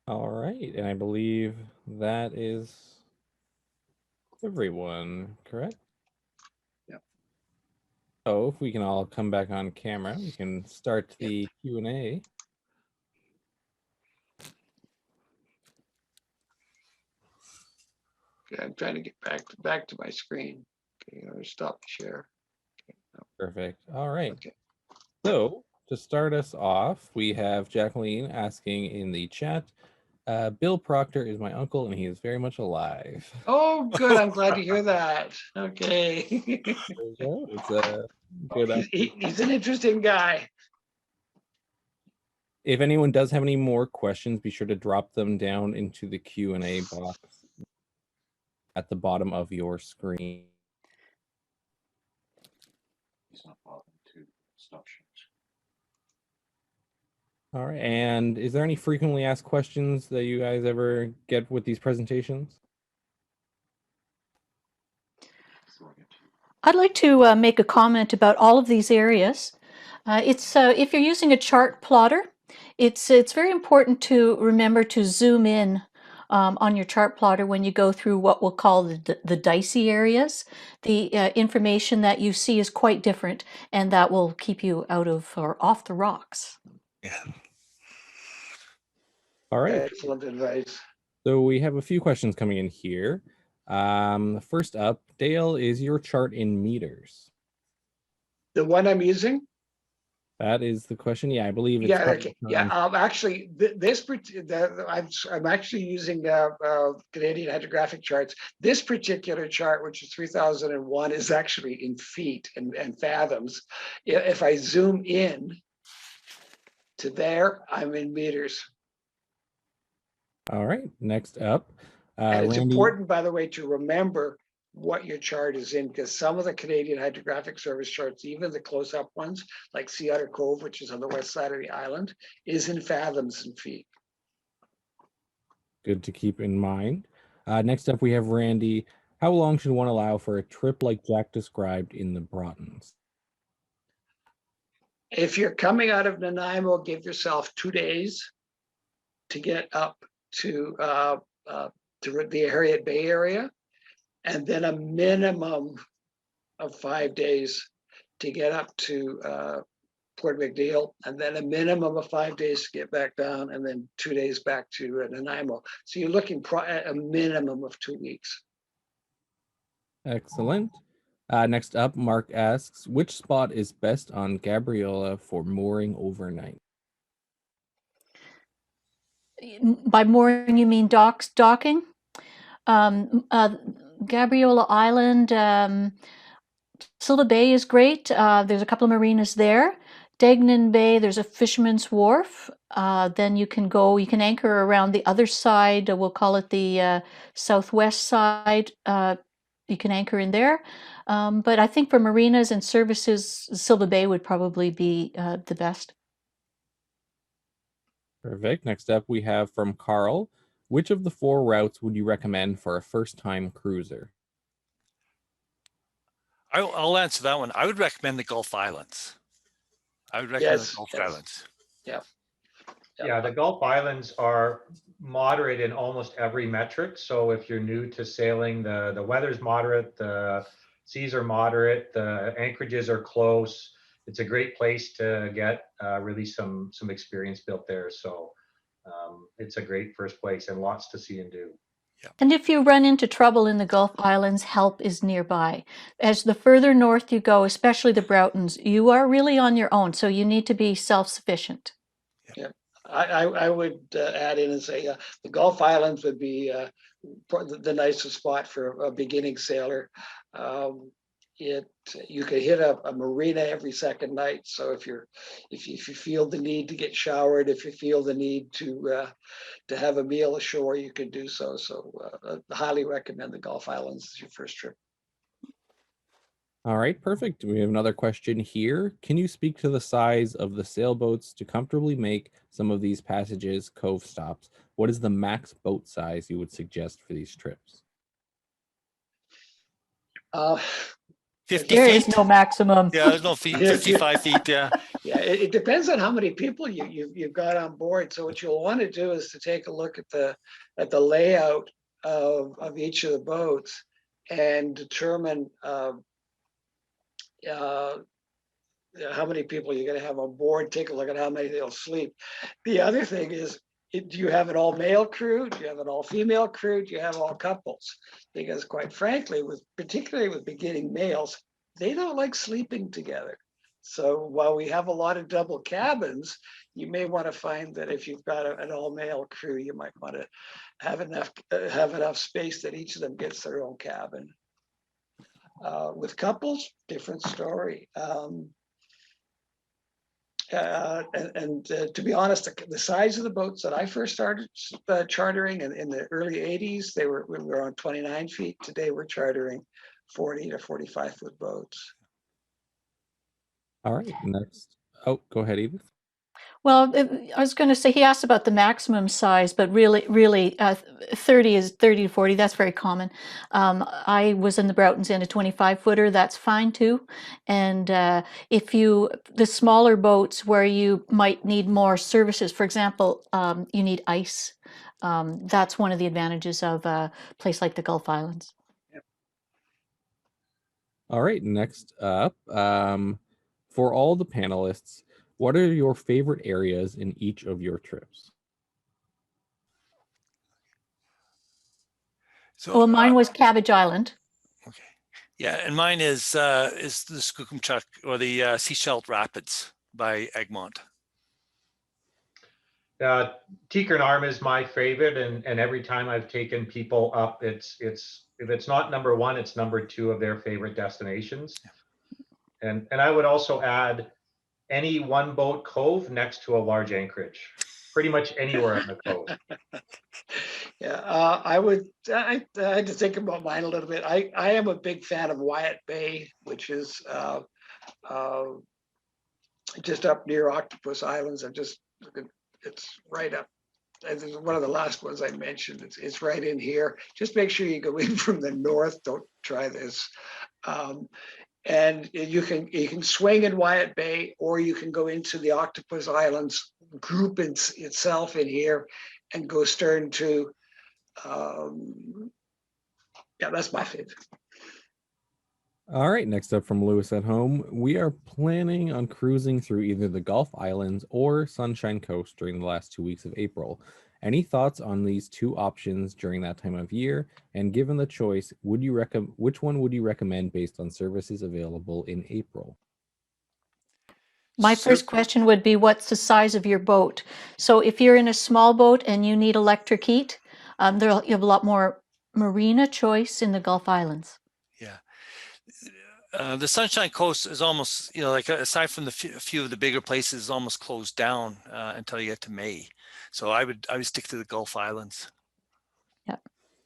Speaker 3: All right, and I believe that is everyone, correct?
Speaker 6: Yeah.
Speaker 3: So if we can all come back on camera, we can start the Q&A.
Speaker 6: Okay, I'm trying to get back to my screen. Okay, I'll stop the share. Okay, no,
Speaker 3: Perfect. All right.
Speaker 6: okay.
Speaker 3: So to start us off, we have Jacqueline asking in the chat, Bill Proctor is my uncle and he is very much alive.
Speaker 6: Oh, good. I'm glad to hear that. Okay.
Speaker 3: There you go. It's a good update.
Speaker 6: He's an interesting guy.
Speaker 3: If anyone does have any more questions, be sure to drop them down into the Q&A box at the bottom of your screen. All right, and is there any frequently asked questions that you guys ever get with these presentations?
Speaker 2: I'd like to make a comment about all of these areas. If you're using a chart plotter, it's very important to remember to zoom in on your chart plotter when you go through what we'll call the dicey areas. The information that you see is quite different, and that will keep you out of or off the rocks.
Speaker 4: Yeah.
Speaker 3: All right.
Speaker 6: Excellent advice.
Speaker 3: So we have a few questions coming in here. First up, Dale, is your chart in meters?
Speaker 6: The one I'm using?
Speaker 3: That is the question. Yeah, I believe it's
Speaker 6: Yeah, okay. Yeah. Actually, I'm actually using Canadian hydrographic charts. This particular chart, which is 3001, is actually in feet and fathoms. If I zoom in to there, I'm in meters.
Speaker 3: All right. Next up,
Speaker 6: And it's
Speaker 3: Randy.
Speaker 6: important, by the way, to remember what your chart is in, because some of the Canadian Hydrographic Service charts, even the close-up ones, like Sea Otter Cove, which is on the west side of the island, is in fathoms and feet.
Speaker 3: Good to keep in mind. Next up, we have Randy. How long should one allow for a trip like Jack described in the Broughton's?
Speaker 6: If you're coming out of Nanaimo, give yourself 2 days to get up to the Harriet Bay area, and then a minimum of 5 days to get up to Port McNeil, and then a minimum of 5 days to get back down, and then 2 days back to Nanaimo. So you're looking at a minimum of 2 weeks.
Speaker 3: Excellent. Next up, Mark asks, which spot is best on Gabriola for mooring overnight?
Speaker 2: By mooring, you mean docking? Gabriola Island, Silva Bay is great. There's a couple of marinas there. Degnan Bay, there's a fisherman's wharf. Then you can anchor around the other side. We'll call it the southwest side. You can anchor in there. But I think for marinas and services, Silva Bay would probably be the best.
Speaker 3: Perfect. Next up, we have from Carl. Which of the 4 routes would you recommend for a first-time cruiser?
Speaker 4: I'll answer that one. I would recommend the Gulf Islands. I would recommend the
Speaker 6: Yes,
Speaker 4: Gulf
Speaker 6: yes.
Speaker 4: Islands.
Speaker 5: Yeah, the Gulf Islands are moderate in almost every metric. So if you're new to sailing, the weather's moderate, the seas are moderate, the anchorages are close. It's a great place to get really some experience built there. So it's a great first place and lots to see and do.
Speaker 2: And if you run into trouble in the Gulf Islands, help is nearby. As the further north you go, especially the Broughtons, you are really on your own, so you need to be self-sufficient.
Speaker 6: I would add in and say the Gulf Islands would be the nicest spot for a beginning sailor. You could hit a marina every second night. So if you feel the need to get showered, if you feel the need to have a meal ashore, you can do so. So I highly recommend the Gulf Islands as your first trip.
Speaker 3: All right, perfect. We have another question here. Can you speak to the size of the sailboats to comfortably make some of these passages, cove stops? What is the max boat size you would suggest for these trips?
Speaker 4: 50
Speaker 2: There
Speaker 4: feet.
Speaker 2: is no maximum.
Speaker 4: Yeah, there's no feet. 55 feet. Yeah.
Speaker 6: Yeah, it depends on how many people you've got on board. So what you'll want to do is to take a look at the layout of each of the boats and determine how many people you're going to have on board. Take a look at how many they'll sleep. The other thing is, do you have an all male crew? Do you have an all female crew? Do you have all couples? Because quite frankly, particularly with beginning males, they don't like sleeping together. So while we have a lot of double cabins, you may want to find that if you've got an all male crew, you might want to have enough space that each of them gets their own cabin. With couples, different story. To be honest, the size of the boats that I first started chartering in the early 80s, we were on 29 feet. Today we're chartering 40 to 45 foot boats.
Speaker 3: All right, next. Oh, go ahead, Edith.
Speaker 2: Well, I was going to say, he asked about the maximum size, but really, 30 to 40. That's very common. I was in the Broughtons in a 25-footer. That's fine too. And the smaller boats where you might need more services, for example, you need ice. That's one of the advantages of a place like the Gulf Islands.
Speaker 3: All right, next up, for all the panelists, what are your favorite areas in each of your trips?
Speaker 4: So,
Speaker 2: Well, mine was Cabbage Island.
Speaker 4: Okay. Yeah, and mine is the Skookumchuck or the Seashell Rapids by Egmont.
Speaker 5: Tikern Arm is my favorite, and every time I've taken people up, it's if it's not number one, it's number two of their favorite destinations. Yeah. And I would also add any one boat cove next to a large anchorage, pretty much anywhere on the cove.
Speaker 6: Yeah, I had to think about mine a little bit. I am a big fan of Wyatt Bay, which is just up near Octopus Islands. It's right up. It's one of the last ones I mentioned. It's right in here. Just make sure you go in from the north. Don't try this. And you can swing in Wyatt Bay, or you can go into the Octopus Islands group itself in here and go stern to. Yeah, that's my favorite.
Speaker 3: All right, next up from Lewis at Home, we are planning on cruising through either the Gulf Islands or Sunshine Coast during the last 2 weeks of April. Any thoughts on these two options during that time of year? And given the choice, which one would you recommend based on services available in April?
Speaker 2: My first question would be, what's the size of your boat? So if you're in a small boat and you need electric heat, you have a lot more marina choice in the Gulf Islands.
Speaker 4: Yeah. The Sunshine Coast is almost, like aside from a few of the bigger places, is almost closed down until you get to May. So I would stick to the Gulf Islands.
Speaker 2: Yeah,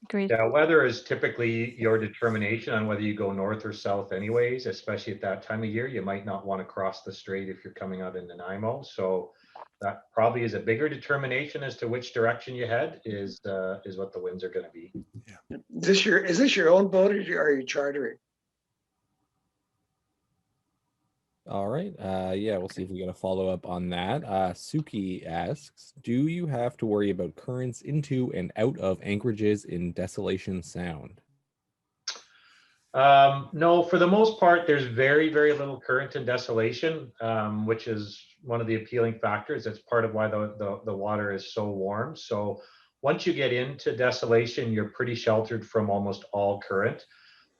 Speaker 2: agreed.
Speaker 5: Yeah, weather is typically your determination on whether you go north or south anyways, especially at that time of year. You might not want to cross the strait if you're coming out in Nanaimo. So that probably is a bigger determination as to which direction you head is what the winds are going to be.
Speaker 4: Yeah.
Speaker 6: Is this your own boat, or are you chartering?
Speaker 3: All right. Yeah, we'll see if we get a follow up on that. Suki asks, do you have to worry about currents into and out of anchorages in Desolation Sound?
Speaker 5: No, for the most part, there's very, very little current in Desolation, which is one of the appealing factors. That's part of why the water is so warm. So once you get into Desolation, you're pretty sheltered from almost all current.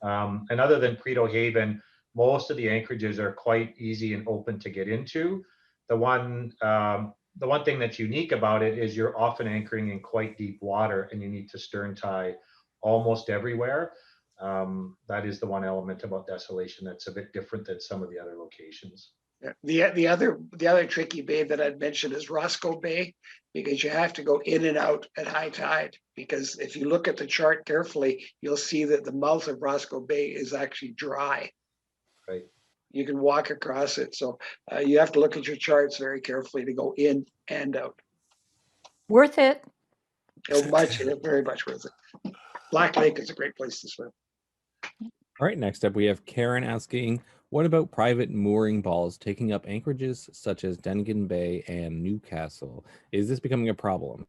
Speaker 5: And other than Prito Haven, most of the anchorages are quite easy and open to get into. The one thing that's unique about it is you're often anchoring in quite deep water, and you need to stern tie almost everywhere. That is the one element about Desolation that's a bit different than some of the other locations.
Speaker 6: Yeah. The other tricky bay that I'd mentioned is Roscoe Bay, because you have to go in and out at high tide. Because if you look at the chart carefully, you'll see that the mouth of Roscoe Bay is actually dry.
Speaker 5: Right.
Speaker 6: You can walk across it, so you have to look at your charts very carefully to go in and out.
Speaker 2: Worth it.
Speaker 6: Very much worth it. Black Lake is a great place to swim.
Speaker 3: All right, next up we have Karen asking, what about private mooring balls taking up anchorages such as Dengan Bay and Newcastle? Is this becoming a problem?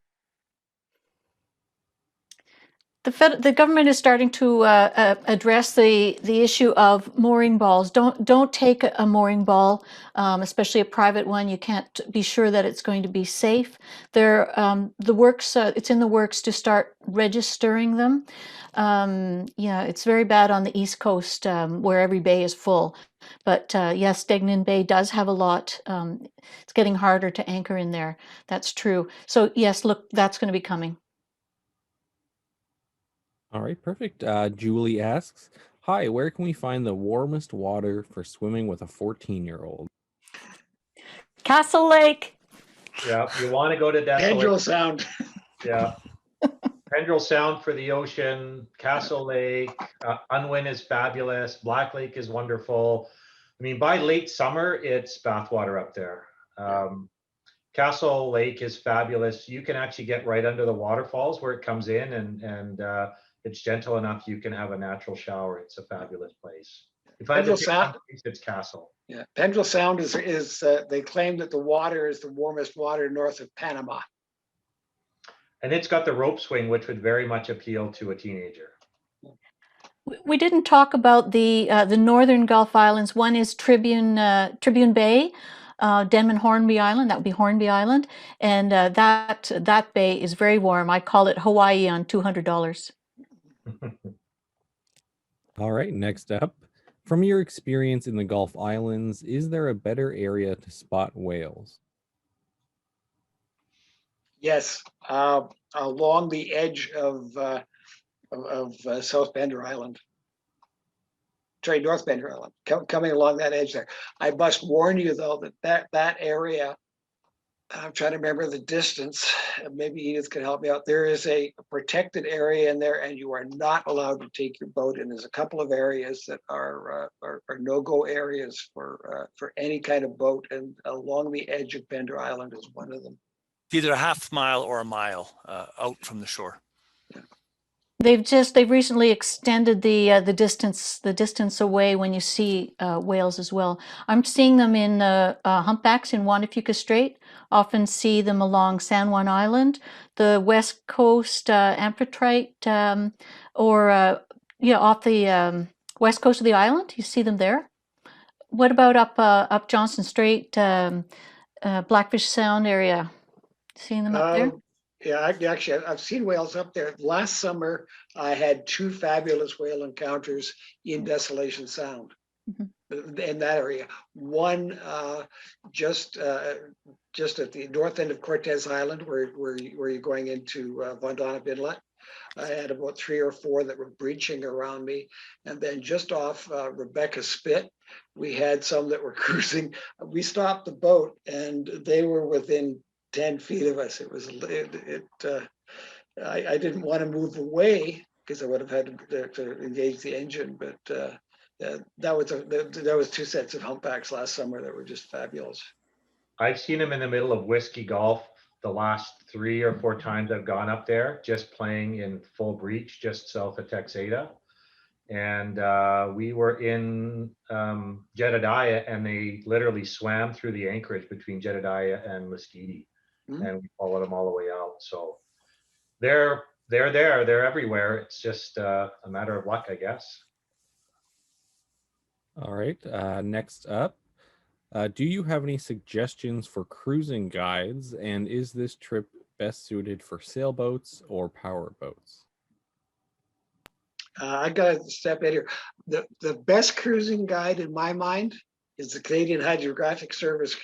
Speaker 2: The government is starting to address the issue of mooring balls. Don't take a mooring ball, especially a private one. You can't be sure that it's going to be safe. It's in the works to start registering them. Yeah, it's very bad on the East Coast where every bay is full. But yes, Degnan Bay does have a lot. It's getting harder to anchor in there. That's true. So yes, look, that's going to be coming.
Speaker 3: All right, perfect. Julie asks, hi, where can we find the warmest water for swimming with a 14-year-old?
Speaker 2: Castle Lake.
Speaker 5: Yeah, you want to go to Desolation.
Speaker 6: Pendrell Sound.
Speaker 5: Yeah. Pendrell Sound for the ocean, Castle Lake, Unwin is fabulous, Black Lake is wonderful. I mean, by late summer, it's bathwater up there. Castle Lake is fabulous. You can actually get right under the waterfalls where it comes in, and it's gentle enough you can have a natural shower. It's a fabulous place. If I had to pick one place, it's Castle.
Speaker 6: Yeah, Pendrell Sound is they claim that the water is the warmest water north of Panama.
Speaker 5: And it's got the rope swing, which would very much appeal to a teenager.
Speaker 2: We didn't talk about the northern Gulf Islands. One is Tribune Bay, Denman Hornby Island. That would be Hornby Island, and that bay is very warm. I call it Hawaii on $200.
Speaker 3: All right, next up, from your experience in the Gulf Islands, is there a better area to spot whales?
Speaker 6: Yes, along the edge of South Bender Island. Sorry, North Bender Island, coming along that edge there. I must warn you though that area, I'm trying to remember the distance, maybe Edith can help me out. There is a protected area in there, and you are not allowed to take your boat in. There's a couple of areas that are no-go areas for any kind of boat, and along the edge of Bender Island is one of them.
Speaker 4: It's either a half mile or a mile out from the shore.
Speaker 2: They've recently extended the distance away when you see whales as well. I'm seeing them in humpbacks in Juan de Fuca Strait. Often see them along San Juan Island, the West Coast Amphitrite, or off the west coast of the island. You see them there. What about up Johnson Strait, Blackfish Sound area? Seeing them up there?
Speaker 6: Yeah, actually, I've seen whales up there. Last summer, I had 2 fabulous whale encounters in Desolation Sound, in that area. One just at the north end of Cortez Island, where you're going into Von Donop Inlet. I had about 3 or 4 that were breaching around me, and then just off Rebecca Spit, we had some that were cruising. We stopped the boat, and they were within 10 feet of us. I didn't want to move away because I would have had to engage the engine, but that was 2 sets of humpbacks last summer that were just fabulous.
Speaker 5: I've seen them in the middle of Whiskey Gulf the last 3 or 4 times I've gone up there, just playing in full breach just south of Texada. And we were in Jedediah, and they literally swam through the anchorage between Jedediah and Muscogee, and we followed them all the way out. So they're there, they're everywhere. It's just a matter of luck, I guess.
Speaker 3: All right. Next up, do you have any suggestions for cruising guides? And is this trip best suited for sailboats or power boats?
Speaker 6: I got to step in here. The best cruising guide in my mind is the Canadian Hydrographic Service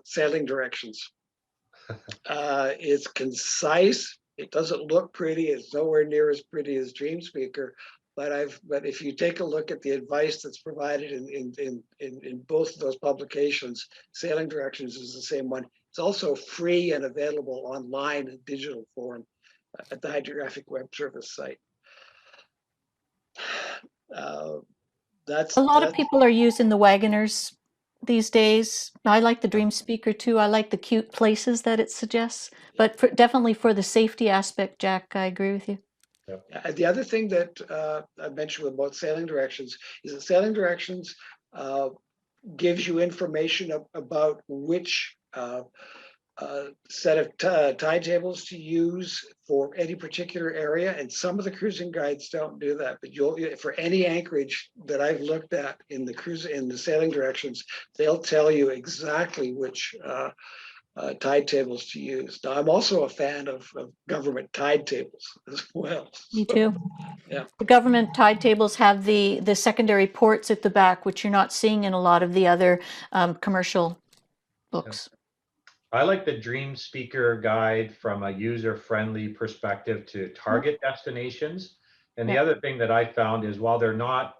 Speaker 6: sailing directions. It's concise. It doesn't look pretty. It's nowhere near as pretty as Dreamspeaker. But if you take a look at the advice that's provided in both of those publications, sailing directions is the same one. It's also free and available online in digital form at the Hydrographic Web Service site.
Speaker 2: A lot of people are using the Wagoners these days. I like the Dreamspeaker too. I like the cute places that it suggests, but definitely for the safety aspect, Jack, I agree with you.
Speaker 6: The other thing that I mentioned about sailing directions is that sailing directions gives you information about which set of tide tables to use for any particular area, and some of the cruising guides don't do that. But for any anchorage that I've looked at in the sailing directions, they'll tell you exactly which tide tables to use. Now, I'm also a fan of government tide tables as well.
Speaker 2: Me too.
Speaker 6: Yeah.
Speaker 2: The government tide tables have the secondary ports at the back, which you're not seeing in a lot of the other commercial books.
Speaker 5: I like the Dreamspeaker guide from a user-friendly perspective to target destinations. And the other thing that I found is, while they're not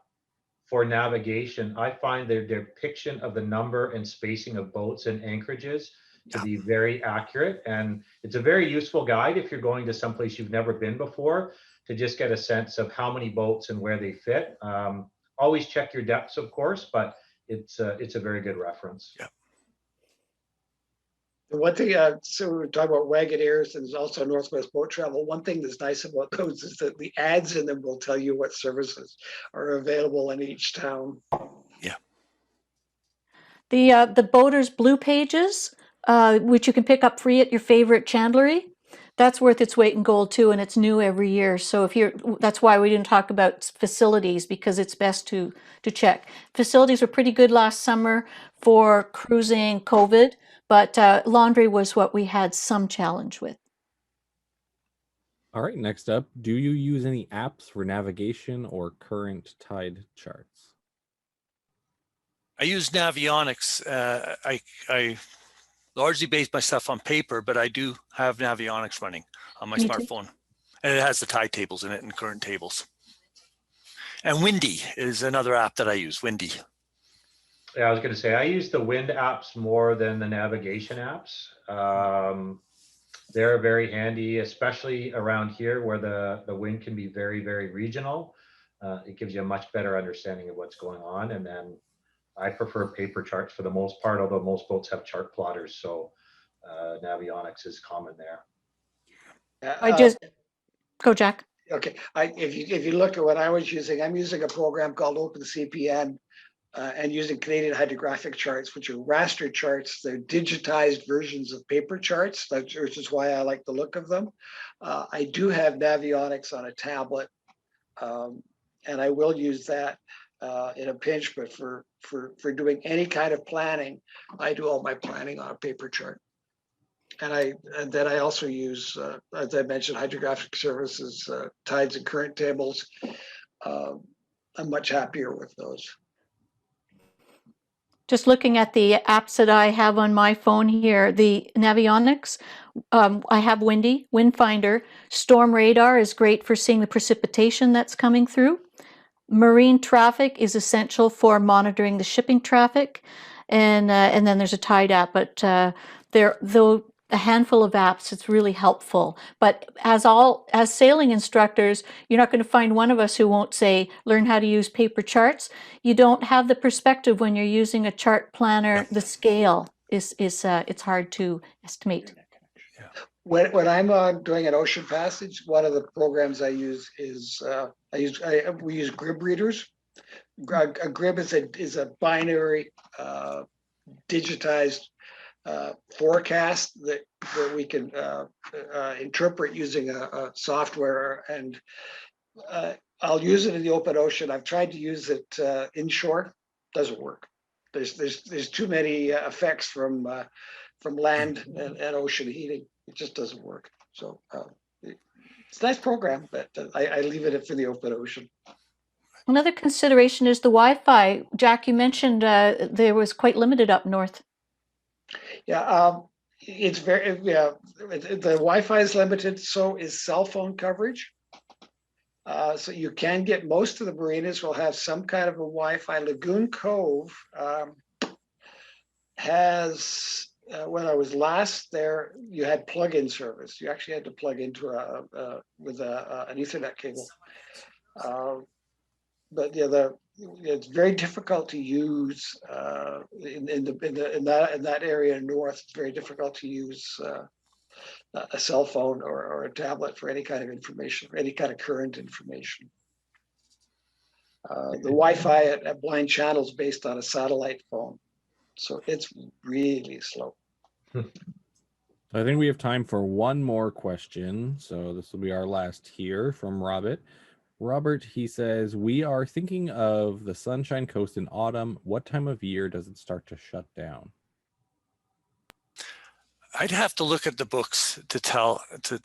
Speaker 5: for navigation, I find their depiction of the number and spacing of boats and anchorages to be very accurate. And it's a very useful guide if you're going to someplace you've never been before, to just get a sense of how many boats and where they fit. Always check your depths, of course, but it's a very good reference.
Speaker 4: Yeah.
Speaker 6: The one thing, so we were talking about Wagoneers, and there's also Northwest Boat Travel. One thing that's nice about those is that the ads in them will tell you what services are available in each town.
Speaker 4: Yeah.
Speaker 2: The Boaters Blue Pages, which you can pick up free at your favorite chandlery, that's worth its weight in gold too, and it's new every year. So that's why we didn't talk about facilities, because it's best to check. Facilities were pretty good last summer for cruising COVID, but laundry was what we had some challenge with.
Speaker 3: All right, next up, do you use any apps for navigation or current tide charts?
Speaker 4: I use Navionics. I largely base my stuff on paper, but I do have Navionics running on my smartphone. And it has the tide tables in it and current tables. And Windy is another app that I use, Windy.
Speaker 5: Yeah, I was going to say, I use the wind apps more than the navigation apps. They're very handy, especially around here where the wind can be very, very regional. It gives you a much better understanding of what's going on. And then I prefer paper charts for the most part, although most boats have chart plotters. So Navionics is common there.
Speaker 2: Go, Jack.
Speaker 6: Okay, if you look at what I was using, I'm using a program called OpenCPN and using Canadian Hydrographic Charts, which are raster charts. They're digitized versions of paper charts, which is why I like the look of them. I do have Navionics on a tablet, and I will use that in a pinch, but for doing any kind of planning, I do all my planning on a paper chart. And then I also use, as I mentioned, Hydrographic Services, tides and current tables. I'm much happier with those.
Speaker 2: Just looking at the apps that I have on my phone here, the Navionics, I have Windy, Wind Finder. Storm Radar is great for seeing the precipitation that's coming through. Marine Traffic is essential for monitoring the shipping traffic. And then there's a tide app, but though a handful of apps, it's really helpful. But as sailing instructors, you're not going to find one of us who won't say, learn how to use paper charts. You don't have the perspective when you're using a chart planner. The scale is it's hard to estimate.
Speaker 6: when I'm doing an ocean passage, one of the programs I use is we use Grib readers. A Grib is a binary digitized forecast that we can interpret using a software, and I'll use it in the open ocean. I've tried to use it inshore, doesn't work. There's too many effects from land and ocean heating. It just doesn't work. So it's a nice program, but I leave it for the open ocean.
Speaker 2: Another consideration is the Wi-Fi. Jack, you mentioned there was quite limited up north.
Speaker 6: Yeah, it's very, yeah, the Wi-Fi is limited, so is cell phone coverage. So you can get, most of the marinas will have some kind of a Wi-Fi. Lagoon Cove has, when I was last there, you had plug-in service. You actually had to plug into an Ethernet cable. But yeah, it's very difficult to use in that area north. It's very difficult to use a cell phone or a tablet for any kind of information, for any kind of current information. The Wi-Fi at Blind Channel is based on a satellite phone, so it's really slow.
Speaker 3: I think we have time for one more question. So this will be our last here from Robert. Robert, he says, we are thinking of the Sunshine Coast in autumn. What time of year does it start to shut down?
Speaker 4: I'd have to look at the books to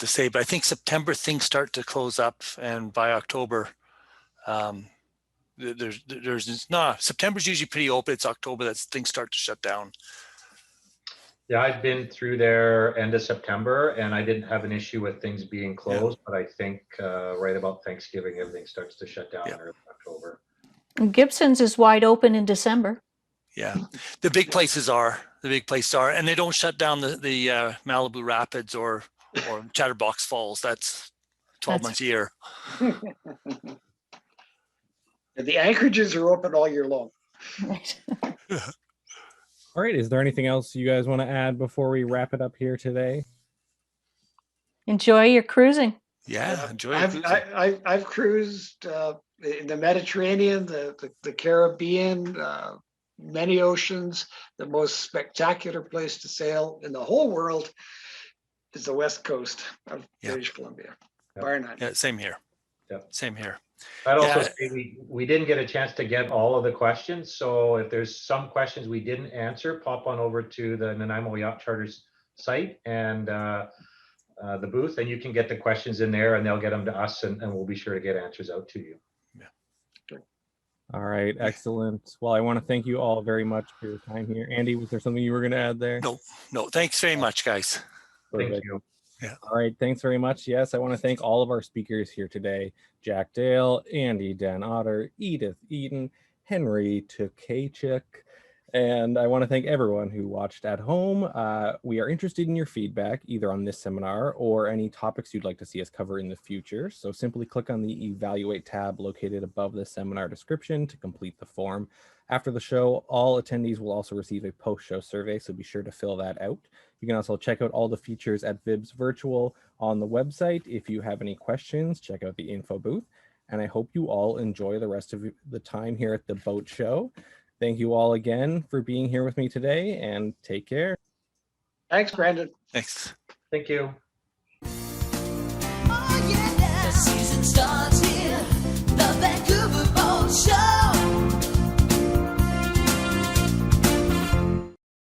Speaker 4: say, but I think September things start to close up, and by October, September's usually pretty open. It's October that things start to shut down.
Speaker 5: Yeah, I've been through there end of September, and I didn't have an issue with things being closed, but I think right about Thanksgiving, everything starts to shut down in early October.
Speaker 2: And Gibson's is wide open in December.
Speaker 4: Yeah, the big places are, and they don't shut down the Malibu Rapids or Chatterbox Falls. That's 12 months a year.
Speaker 6: The anchorages are open all year long.
Speaker 2: Right.
Speaker 3: All right. Is there anything else you guys want to add before we wrap it up here today?
Speaker 2: Enjoy your cruising.
Speaker 4: Yeah, enjoy.
Speaker 6: I've cruised in the Mediterranean, the Caribbean, many oceans. The most spectacular place to sail in the whole world is the west coast of British Columbia. Bar none.
Speaker 4: Yeah, same here.
Speaker 5: Yeah.
Speaker 4: Same here.
Speaker 5: I'd also say we didn't get a chance to get all of the questions. So if there's some questions we didn't answer, pop on over to the Nanaimo Yacht Charters site and the booth, and you can get the questions in there, and they'll get them to us, and we'll be sure to get answers out to you.
Speaker 4: Yeah.
Speaker 3: All right. Excellent. Well, I want to thank you all very much for your time here. Andy, was there something you were going to add there?
Speaker 4: No. Thanks very much, guys.
Speaker 3: Perfect.
Speaker 5: Thank you.
Speaker 3: Yeah. All right. Thanks very much. Yes, I want to thank all of our speakers here today: Jack Dale, Andy, Den Otter, Edith Eaton, Henry Tkachyk, and I want to thank everyone who watched at home. We are interested in your feedback, either on this seminar or any topics you'd like to see us cover in the future. So simply click on the Evaluate tab located above the seminar description to complete the form. After the show, all attendees will also receive a post-show survey, so be sure to fill that out. You can also check out all the features at VIBS Virtual on the website. If you have any questions, check out the info booth. And I hope you all enjoy the rest of the time here at the boat show. Thank you all again for being here with me today, and take care.
Speaker 6: Thanks, Brandon.
Speaker 4: Thanks.
Speaker 5: Thank you.